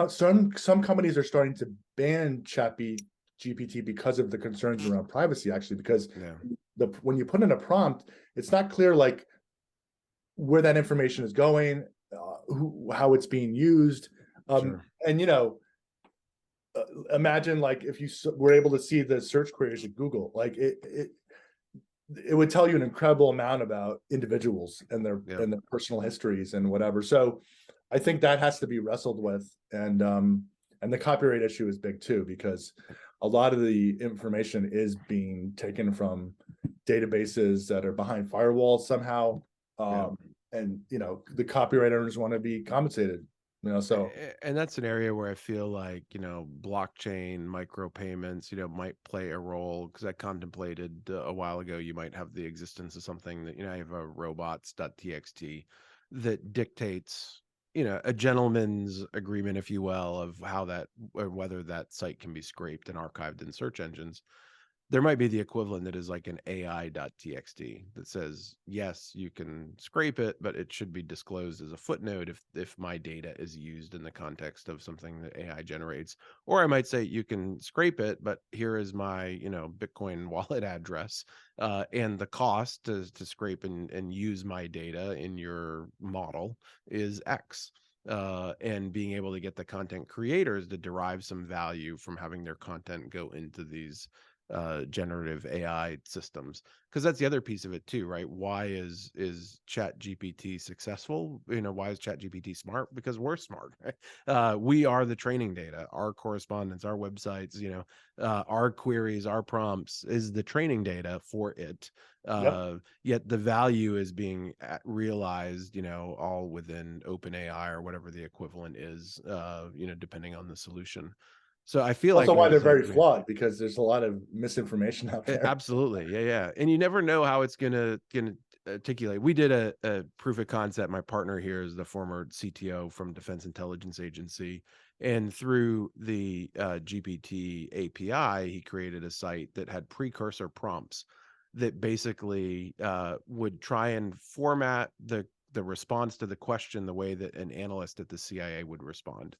some companies are starting to ban GPT because of the concerns around privacy. Actually, because yeah, when you put in a prompt, it's not clear like where that information is going, how it's being used, sure. and imagine like if you were able to see the search queries at Google, like it would tell you an incredible amount about individuals and their Yeah. personal histories and whatever. So I think that has to be wrestled with, and the copyright issue is big too, because a lot of the information is being taken from databases that are behind firewalls somehow. Yeah. And the copyright owners want to be compensated, so And that's an area where I feel like, blockchain, micropayments, might play a role, because I contemplated a while ago, you might have the existence of something that, I have a robots.txt that dictates, a gentleman's agreement, if you will, of how that, or whether that site can be scraped and archived in search engines. There might be the equivalent that is like an AI.txt that says, yes, you can scrape it, but it should be disclosed as a footnote if my data is used in the context of something that AI generates. Or I might say you can scrape it, but here is my, Bitcoin wallet address, and the cost to scrape and use my data in your model is X. And being able to get the content creators to derive some value from having their content go into these generative AI systems, because that's the other piece of it too, right? Why is Chat GPT successful? Why is Chat GPT smart? Because we're smart, right? We are the training data. Our correspondence, our websites, our queries, our prompts is the training data for it. yep. Yet the value is being realized, all within OpenAI or whatever the equivalent is, depending on the solution. So I feel like Also why they're there's like, very flawed, because there's a lot of misinformation out there. Absolutely. Yeah, yeah. And you never know how it's gonna articulate. We did a proof of concept. My partner here is the former CTO from Defense Intelligence Agency. And through the GPT API, he created a site that had precursor prompts that basically would try and format the response to the question the way that an analyst at the CIA would respond.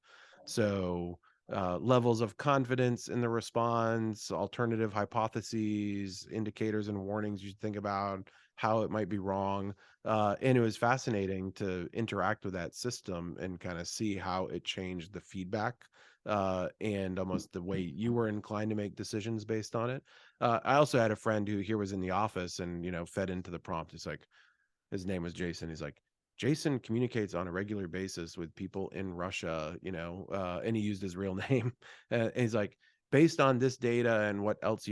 So levels of confidence in the response, alternative hypotheses, indicators and warnings you should think about, how it might be wrong. And it was fascinating to interact with that system and kind of see how it changed the feedback, and almost the way you were inclined to make decisions based on it. I also had a friend who here was in the office and, fed into the prompt. It's like, his name was Jason. He's like, Jason communicates on a regular basis with people in Russia, and he used his real name. And he's like, based on this data and what else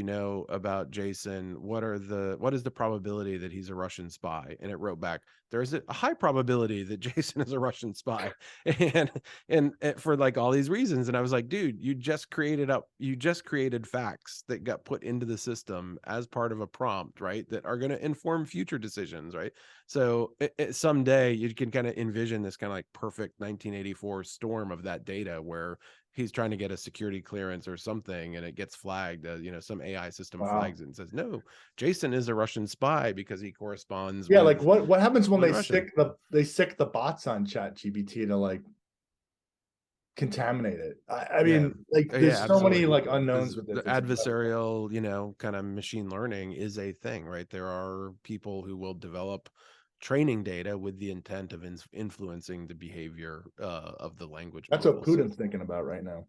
about Jason, what is the probability that he's a Russian spy? And it wrote back, there is a high probability that Jason is a Russian spy, and for like all these reasons. And I was like, dude, you just created facts that got put into the system as part of a prompt, right? That are going to inform future decisions, right? So someday you can kind of envision this kind of like perfect 1984 storm of that data where he's trying to get a security clearance or something and it gets flagged. Some AI system Wow. flags it and says, no, Jason is a Russian spy because he corresponds Yeah, like with what happens when someone Russian. they sick the bots on Chat GPT to like contaminate it? I Yeah. mean, like Yeah, there's so many absolutely. like unknowns Because with the this. It's incredible. adversarial, kind of machine learning is a thing, right? There are people who will develop training data with the intent of influencing the behavior of the language That's what models. Putin's thinking about right now.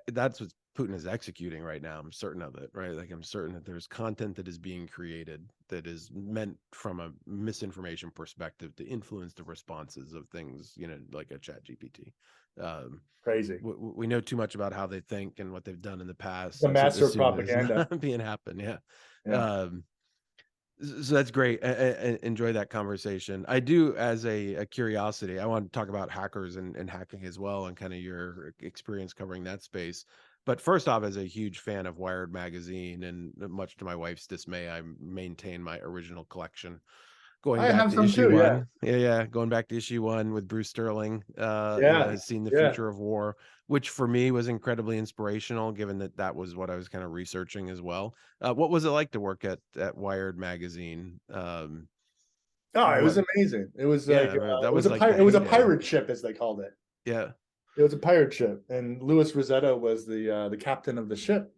That's what Putin is executing right now. I'm certain of it, right? Like I'm certain that there's content that is being created that is meant from a misinformation perspective to influence the responses of things, like a Chat GPT. Crazy. We know too much about how they think and what they've done in the past The to master of assume that it's propaganda. not being happen. Yeah. Yeah. Um, So that's great. I enjoy that conversation. I do, as a curiosity, I want to talk about hackers and hacking as well, and kind of your experience covering that space. But first off, as a huge fan of Wired magazine, and much to my wife's dismay, I maintain my original collection going I back have to some issue too. Yeah. one. Yeah, going back to issue one with Bruce Sterling, Yeah. has seen the Yeah. future of war, which for me was incredibly inspirational, given that that was what I was kind of researching as well. What was it like to work at Wired magazine? Oh, it What? was amazing. It was Yeah, like I mean, that it was was a like the pirate. It was a heyday. pirate ship, as they called it. Yeah, It was a pirate ship, and Louis Rossetto was the captain of the ship.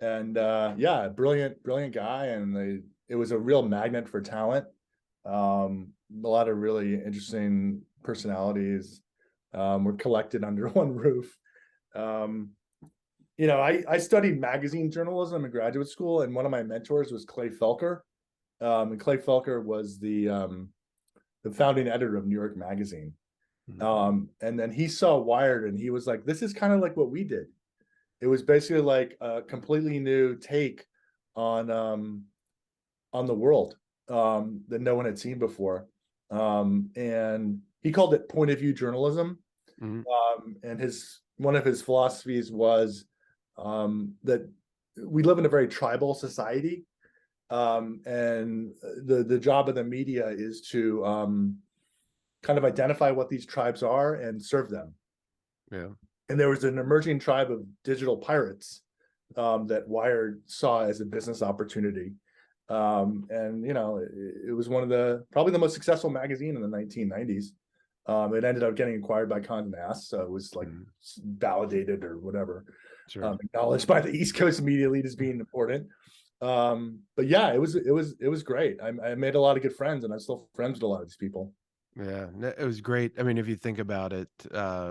And yeah, brilliant guy, and it was a real magnet for talent. A lot of really interesting personalities were collected under one roof. Um, I studied magazine journalism in graduate school, and one of my mentors was Clay Felker. And Clay Felker was the founding editor of New York Magazine. And then he saw Wired, and he was like, "This is kind of like what we did." It was basically like a completely new take on the world that no one had seen before. And he called it point of view journalism. mm-hmm. And one of his philosophies was that we live in a very tribal society, and the job of the media is to kind of identify what these tribes are and serve them. Yeah. And there was an emerging tribe of digital pirates that Wired saw as a business opportunity. And it was one of probably the most successful magazine in the 1990s. It ended up getting acquired by Condé Nast, so it was like validated or whatever, Sure. acknowledged by the East Coast media elite as being important. But yeah, it was great. I made a lot of good friends, and I'm still friends with a lot of these people. Yeah, it was great. I mean, if you think about it,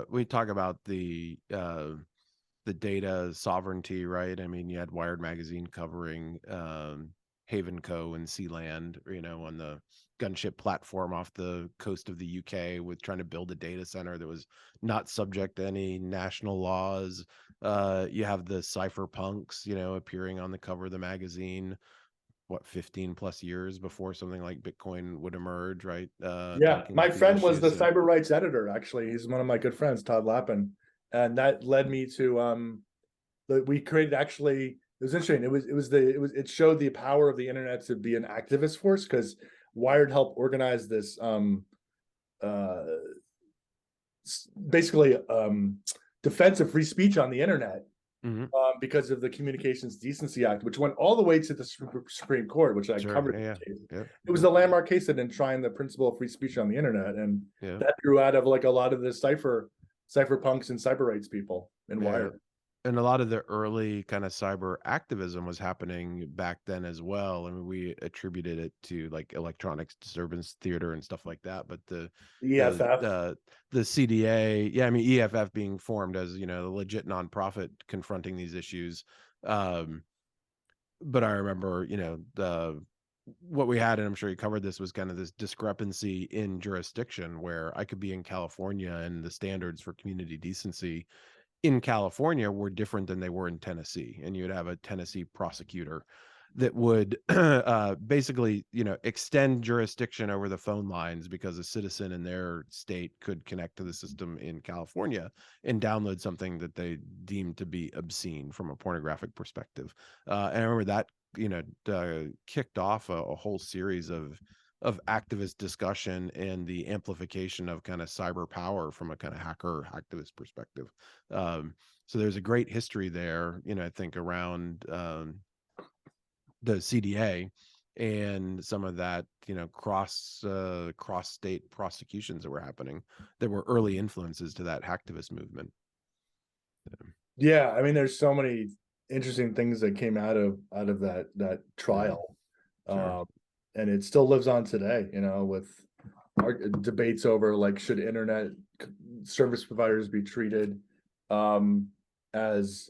we talk about the data sovereignty, right? I mean, you had Wired magazine covering Haven Co and Sealand, on the gunship platform off the coast of the UK, with trying to build a data center that was not subject to any national laws. You have the cypherpunks, appearing on the cover of the magazine, 15 plus years before something like Bitcoin would emerge, right? Yeah, Talking my about these friend was the issues. cyber rights editor. Actually, he's one of my good friends, Todd Lappin, and that led me to we created, actually, it was interesting. It showed the power of the internet to be an activist force, because Wired helped organize this basically defense of free speech on the internet. Because of the Communications Decency Act, which went all the way to the Supreme Court, which I covered. Yeah. It was the landmark case that enshrined the principle of free speech on the internet, and Yeah. that grew out of like a lot of the cypherpunks and cyber rights people in Wired. And a lot of the early kind of cyber activism was happening back then as well. I mean, we attributed it to like electronics disturbance theater and stuff like that. But the EFF, the CDA, yeah, I mean, EFF being formed as, a legit nonprofit confronting these issues. But I remember, what we had, and I'm sure you covered this, was kind of this discrepancy in jurisdiction, where I could be in California and the standards for community decency in California were different than they were in Tennessee. And you'd have a Tennessee prosecutor that would basically, extend jurisdiction over the phone lines because a citizen in their state could connect to the system in California and download something that they deemed to be obscene from a pornographic perspective. And I remember that, kicked off a whole series of activist discussion and the amplification of kind of cyber power from a kind of hacker activist perspective. So there's a great history there, I think, around the CDA and some of that, cross state prosecutions that were happening that were early influences to that hacktivist movement. Yeah, I mean, there's so many interesting things that came out of that trial. Sure. And it still lives on today, with our debates over, like, should internet service providers be treated as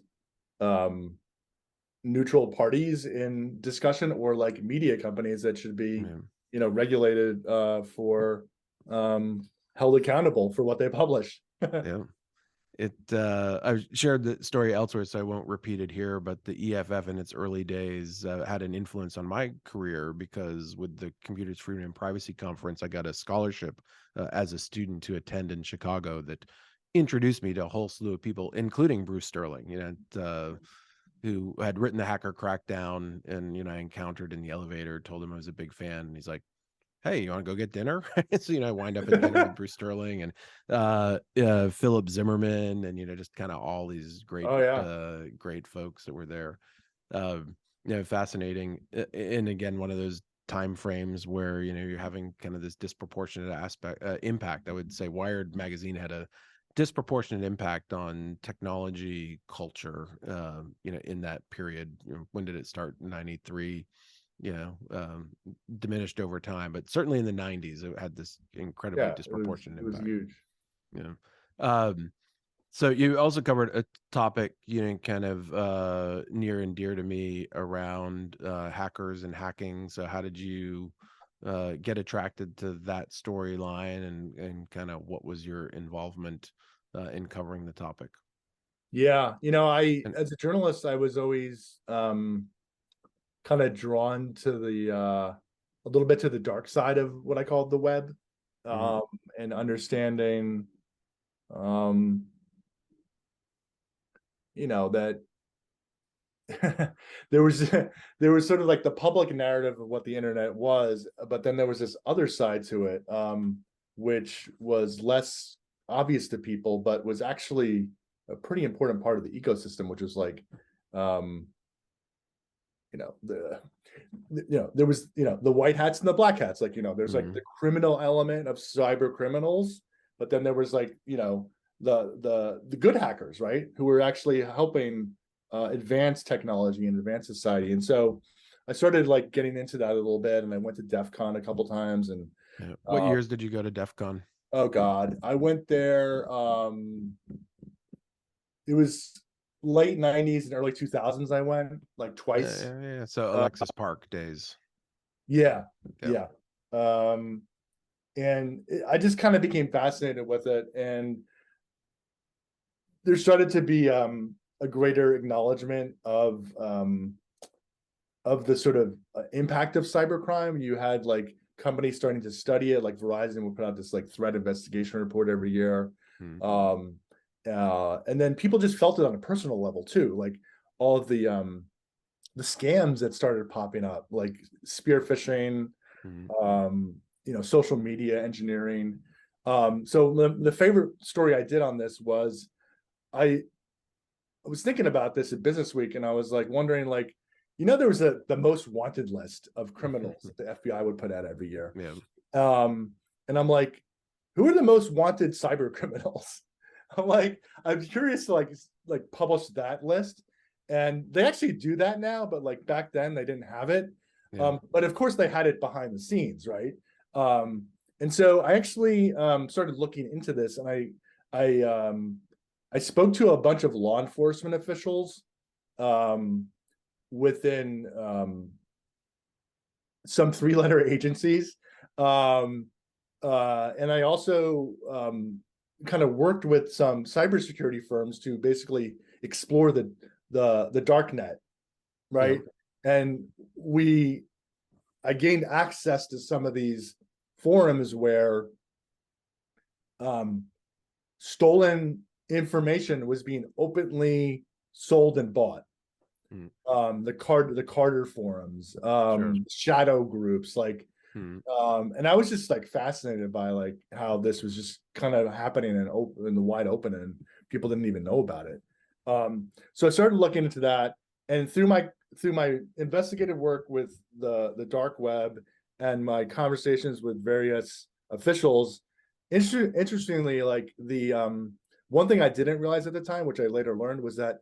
neutral parties in discussion, or like media companies that should be regulated for held accountable for what they publish. Yeah. I've shared the story elsewhere, so I won't repeat it here, but the EFF in its early days had an influence on my career because with the Computers, Freedom, and Privacy Conference, I got a scholarship as a student to attend in Chicago that introduced me to a whole slew of people, including Bruce Sterling, who had written the Hacker Crackdown, and I encountered in the elevator, told him I was a big fan, and he's like, hey, you want to go get dinner? So, I wind up at dinner with Bruce Sterling and Philip Zimmerman and, just kind of all these great, Oh yeah. great folks that were there. Fascinating. And again, one of those time frames where, you're having kind of this disproportionate impact. I would say Wired magazine had a disproportionate impact on technology culture, in that period. When did it start? 93. Diminished over time, but certainly in the 90s, it had this incredibly Yeah, disproportionate it was impact. huge. Yeah. So you also covered a topic, kind of near and dear to me around hackers and hacking. So how did you get attracted to that storyline, and kind of what was your involvement in covering the topic? Yeah, as a journalist, I was always kind of drawn to the a little bit to the dark side of what I called the web, and understanding that there was sort of like the public narrative of what the internet was, but then there was this other side to it, which was less obvious to people, but was actually a pretty important part of the ecosystem, which was like there was the white hats and the black hats, like there's like the criminal element of cyber criminals, but then there was like the good hackers, right, who were actually helping advance technology and advance society. And so I started like getting into that a little bit, and I went to DEF CON a couple times. And what years did you go to DEF CON? Oh God, I went there it was late 90s and early 2000s. I went like twice. Yeah. So Alexis Park days. Yeah. And I just kind of became fascinated with it, and there started to be a greater acknowledgement of the sort of impact of cybercrime. You had like companies starting to study it, like Verizon would put out this like threat investigation report every year. And then people just felt it on a personal level too, like all of the scams that started popping up, like spear phishing, social media engineering. So the favorite story I did on this was I was thinking about this at Business Week, and I was like wondering, like, there was the most wanted list of criminals that the FBI would put out every year. And I'm like, who are the most wanted cyber criminals? I'm curious to like publish that list. And they actually do that now, but like back then they didn't have it. But of course they had it behind the scenes, right? And so I actually started looking into this, and I spoke to a bunch of law enforcement officials within some 3-letter agencies. And I also kind of worked with some cybersecurity firms to basically explore the dark net, right? And I gained access to some of these forums where stolen information was being openly sold and bought. The Carter forums, shadow groups, like, and I was just like fascinated by like how this was just kind of happening in the wide open, and people didn't even know about it. So I started looking into that, and through my investigative work with the dark web and my conversations with various officials, interestingly, like the one thing I didn't realize at the time, which I later learned, was that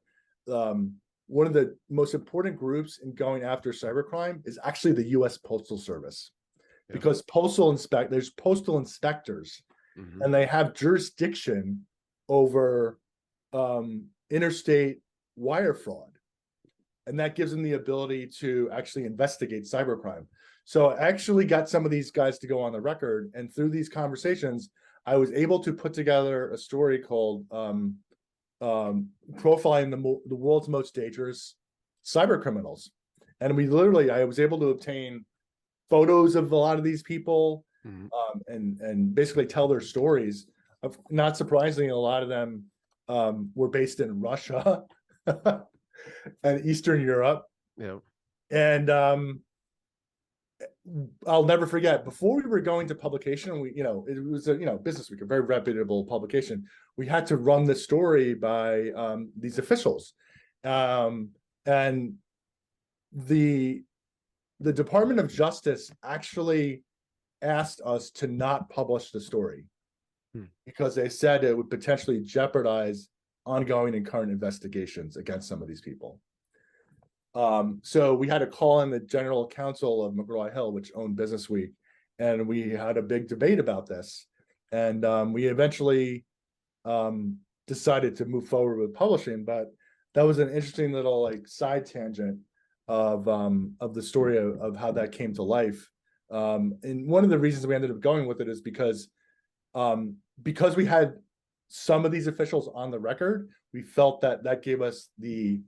one of the most important groups in going after cybercrime is actually the U.S. Postal Service, because there's postal inspectors, and they have jurisdiction over interstate wire fraud, and that gives them the ability to actually investigate cybercrime. So I actually got some of these guys to go on the record, and through these conversations, I was able to put together a story called profiling the world's most dangerous cyber criminals. And I was able to obtain photos of a lot of these people, and basically tell their stories. Not surprisingly, a lot of them were based in Russia and Eastern Europe. Yeah. And I'll never forget, before we were going to publication, it was a Business Week, a very reputable publication. We had to run the story by these officials, and the Department of Justice actually asked us to not publish the story because they said it would potentially jeopardize ongoing and current investigations against some of these people. So we had to call in the general counsel of McGraw-Hill, which owned Business Week, and we had a big debate about this. And we eventually decided to move forward with publishing, but that was an interesting little side tangent of the story of how that came to life. And one of the reasons we ended up going with it is because we had some of these officials on the record, we felt that gave us a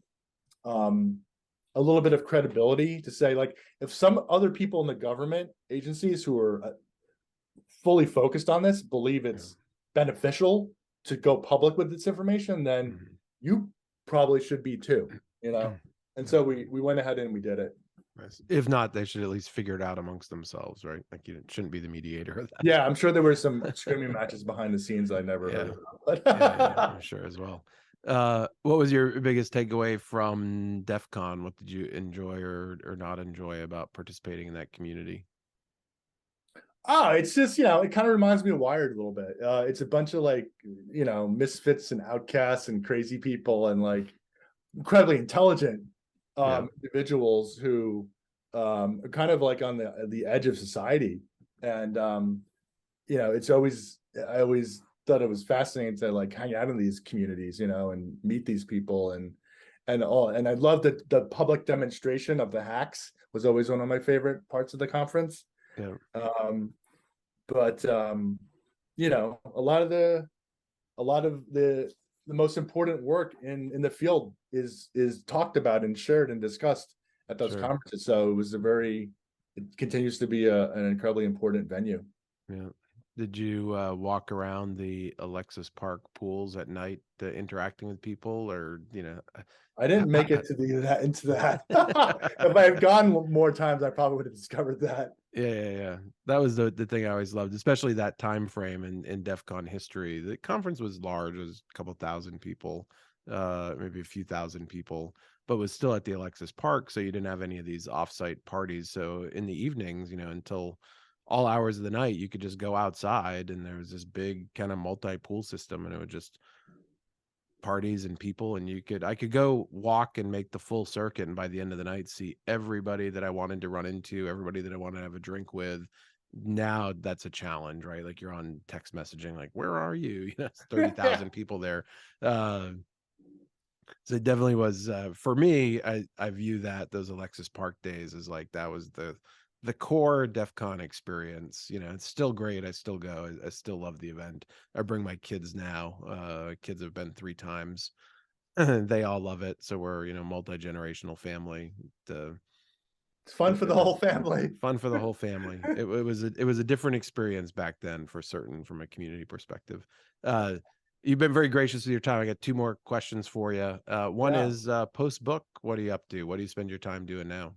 little bit of credibility to say, if some other people in the government agencies who are fully focused on this believe it's beneficial to go public with this information, then you probably should be too, And so we went ahead and we did it. If not, they should at least figure it out amongst themselves, right? You shouldn't be the mediator of that. Yeah, I'm sure there were some screaming matches behind the scenes I never heard about. Yeah, I'm sure as well. What was your biggest takeaway from DEF CON? What did you enjoy or not enjoy about participating in that community? It's just, it kind of reminds me of Wired a little bit. It's a bunch of misfits and outcasts and crazy people and incredibly intelligent individuals who are kind of on the edge of society. And I always thought it was fascinating to hang out in these communities, and meet these people and I love that the public demonstration of the hacks was always one of my favorite parts of the conference. Yeah. But a lot of the most important work in the field is talked about and shared and discussed at those conferences. So it continues to be an incredibly important venue. Yeah. Did you walk around the Alexis Park pools at night interacting with people, or I didn't make it into that. If I had gone more times, I probably would have discovered that. Yeah. That was the thing I always loved, especially that time frame in DEF CON history. The conference was large; it was a couple thousand people, maybe a few thousand people, but was still at the Alexis Park, so you didn't have any of these offsite parties. So in the evenings, until all hours of the night, you could just go outside, and there was this big kind of multi-pool system, and it would just parties and people, and I could go walk and make the full circuit, and by the end of the night see everybody that I wanted to run into, everybody that I wanted to have a drink with. Now that's a challenge, right? You're on text messaging, where are you? It's 30,000 people there. So it definitely was, for me, I view those Alexis Park days as that was the core DEF CON experience. It's still great. I still go. I still love the event. I bring my kids now. Kids have been 3 times. They all love it. So we're, multi-generational family. It's fun for the whole family. Fun for the whole family. It was a different experience back then, for certain, from a community perspective. You've been very gracious with your time. I got 2 more questions for you. One is post book. What are you up to? What do you spend your time doing now?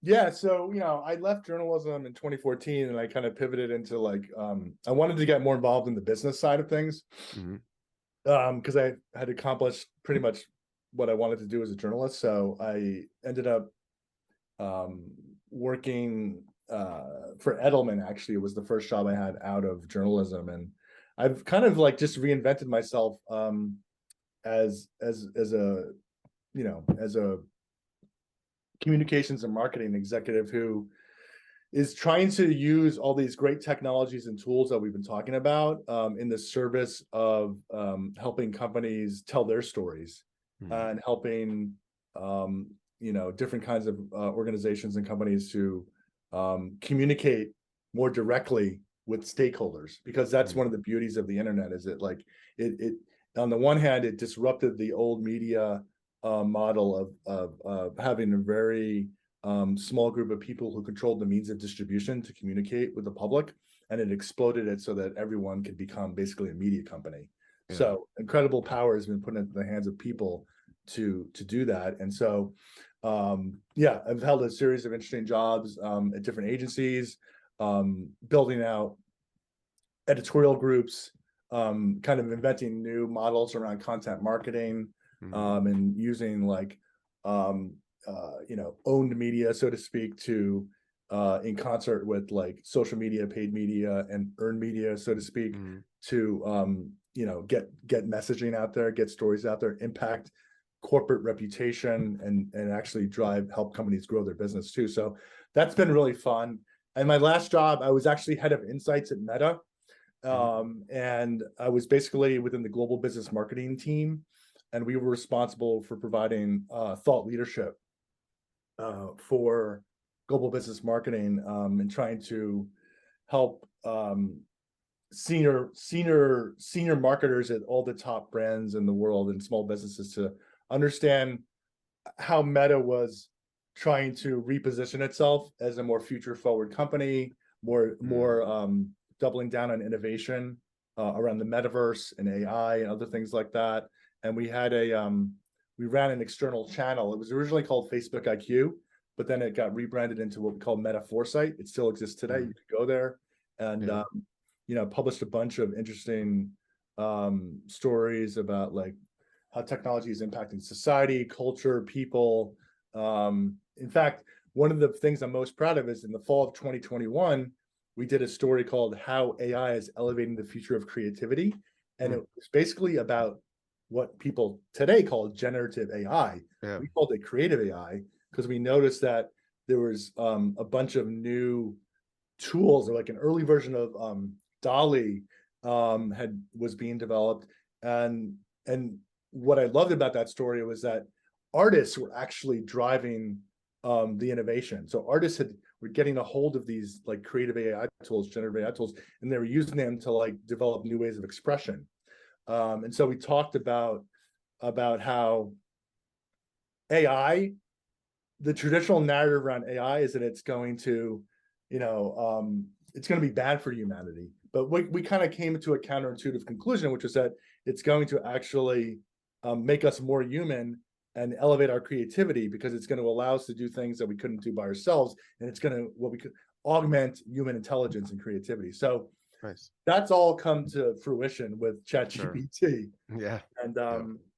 Yeah, so I left journalism in 2014, and I kind of pivoted into I wanted to get more involved in the business side of things, because I had accomplished pretty much what I wanted to do as a journalist. So I ended up working for Edelman. Actually, it was the first job I had out of journalism, and I've kind of just reinvented myself as a communications and marketing executive who is trying to use all these great technologies and tools that we've been talking about in the service of helping companies tell their stories, and helping different kinds of organizations and companies to communicate more directly with stakeholders, because that's one of the beauties of the internet, is it on the one hand, it disrupted the old media model of having a very small group of people who controlled the means of distribution to communicate with the public, and it exploded it so that everyone could become basically a media company. Yeah. So incredible power has been put into the hands of people to do that. And so yeah, I've held a series of interesting jobs at different agencies, building out editorial groups, kind of inventing new models around content marketing, and using like owned media, so to speak, to in concert with like social media, paid media, and earned media, so to speak, to get messaging out there, get stories out there, impact corporate reputation, and actually help companies grow their business too. So that's been really fun. And my last job, I was actually head of insights at Meta. And I was basically within the global business marketing team, and we were responsible for providing thought leadership for global business marketing, and trying to help senior marketers at all the top brands in the world and small businesses to understand how Meta was trying to reposition itself as a more future forward company, more doubling down on innovation around the metaverse and AI and other things like that. And we had we ran an external channel. It was originally called Facebook IQ, but then it got rebranded into what we call Meta Foresight. It still exists today. You can go there and published a bunch of interesting stories about like how technology is impacting society, culture, people. In fact, one of the things I'm most proud of is in the fall of 2021, we did a story called How AI is Elevating the Future of Creativity. And it was basically about what people today call generative AI. We called it creative AI because we noticed that there was a bunch of new tools, or like an early version of DALL-E was being developed. And what I loved about that story was that artists were actually driving the innovation. So artists were getting a hold of these like creative AI tools, generative AI tools, and they were using them to like develop new ways of expression. And so we talked about how AI, the traditional narrative around AI is that it's going to, it's going to be bad for humanity. But we kind of came to a counterintuitive conclusion, which is that it's going to actually make us more human and elevate our creativity, because it's going to allow us to do things that we couldn't do by ourselves, and it's going to augment human intelligence and creativity. So that's all come to fruition with ChatGPT. Yeah. And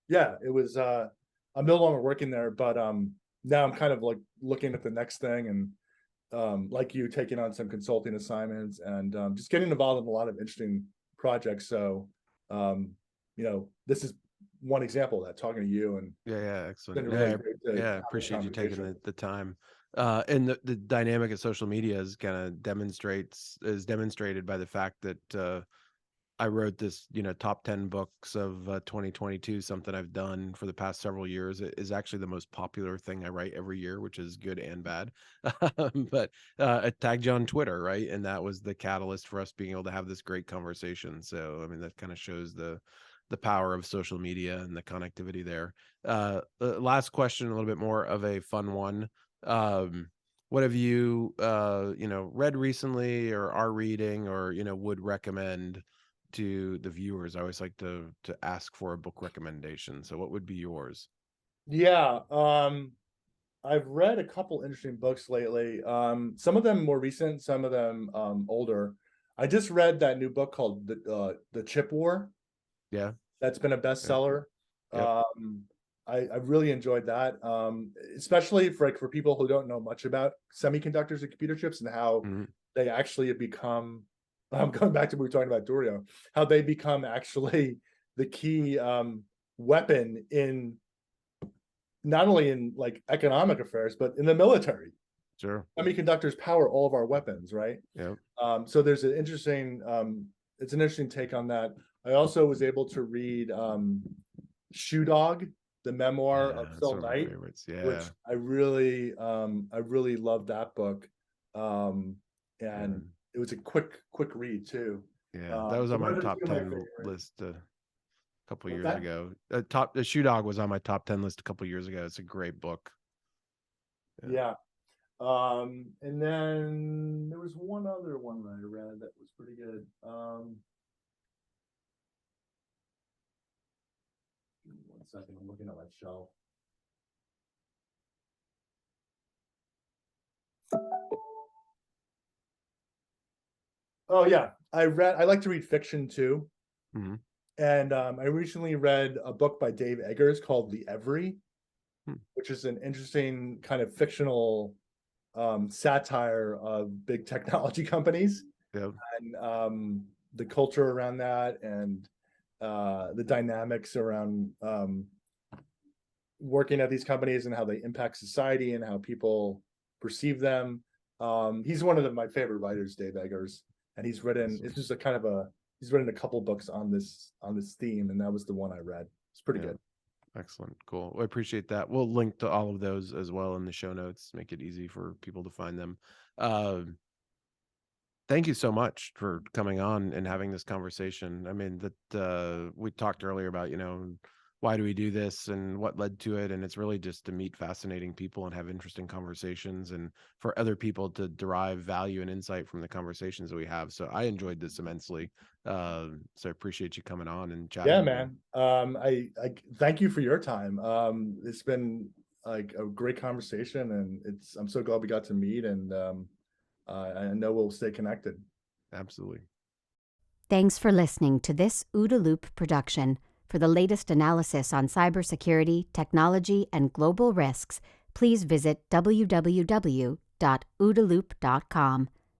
it was I'm no longer working there, but now I'm kind of like looking at the next thing, and like you, taking on some consulting assignments, and just getting involved in a lot of interesting projects. So this is one example of that, talking to you. And excellent. Really I appreciate you taking the time. And the dynamic of social media is kind of demonstrated by the fact that I wrote this, top 10 books of 2022, something I've done for the past several years. It is actually the most popular thing I write every year, which is good and bad. But I tagged you on Twitter, right? And that was the catalyst for us being able to have this great conversation. So, I mean, that kind of shows the power of social media and the connectivity there. Last question, a little bit more of a fun one. What have you, read recently, or are reading, or, would recommend to the viewers? I always like to ask for a book recommendation. So what would be yours? Yeah. I've read a couple interesting books lately. Some of them more recent, some of them older. I just read that new book called The Chip War. Yeah. That's been a bestseller. Yep. I really enjoyed that, especially for people who don't know much about semiconductors and computer chips, and how they actually have become, going back to what we were talking about Doriot, how they become actually the key weapon in not only in like economic affairs, but in the military. Sure. Semiconductors power all of our weapons, right? Yeah. So there's an interesting, it's an interesting take on that. I also was able to read Shoe Dog, the memoir of Phil Knight, which I really loved that book. And it was a quick read too. Yeah, that was on my top 10 list a couple years ago. The Shoe Dog was on my top 10 list a couple years ago. It's a great book. Yeah. And then there was one other one that I read that was pretty good. One second, I'm looking at my shelf. Oh yeah, I like to read fiction too. Mm-hmm. And I recently read a book by Dave Eggers called The Every, which is an interesting kind of fictional satire of big technology companies. Yep. And the culture around that, and the dynamics around working at these companies and how they impact society and how people perceive them. He's one of my favorite writers, Dave Eggers, and he's written. It's just he's written a couple books on this theme, and that was the one I read. It's pretty good. Excellent. Cool. I appreciate that. We'll link to all of those as well in the show notes, make it easy for people to find them. Thank you so much for coming on and having this conversation. I mean, that we talked earlier about, why do we do this and what led to it? And it's really just to meet fascinating people and have interesting conversations, and for other people to derive value and insight from the conversations that we have. So I enjoyed this immensely. So I appreciate you coming on and chatting. Yeah, man. I thank you for your time. It's been like a great conversation, and I'm so glad we got to meet, and I know we'll stay connected. Absolutely. Thanks for listening to this OODA Loop production. For the latest analysis on cybersecurity, technology, and global risks, please visit www.oodaloop.com.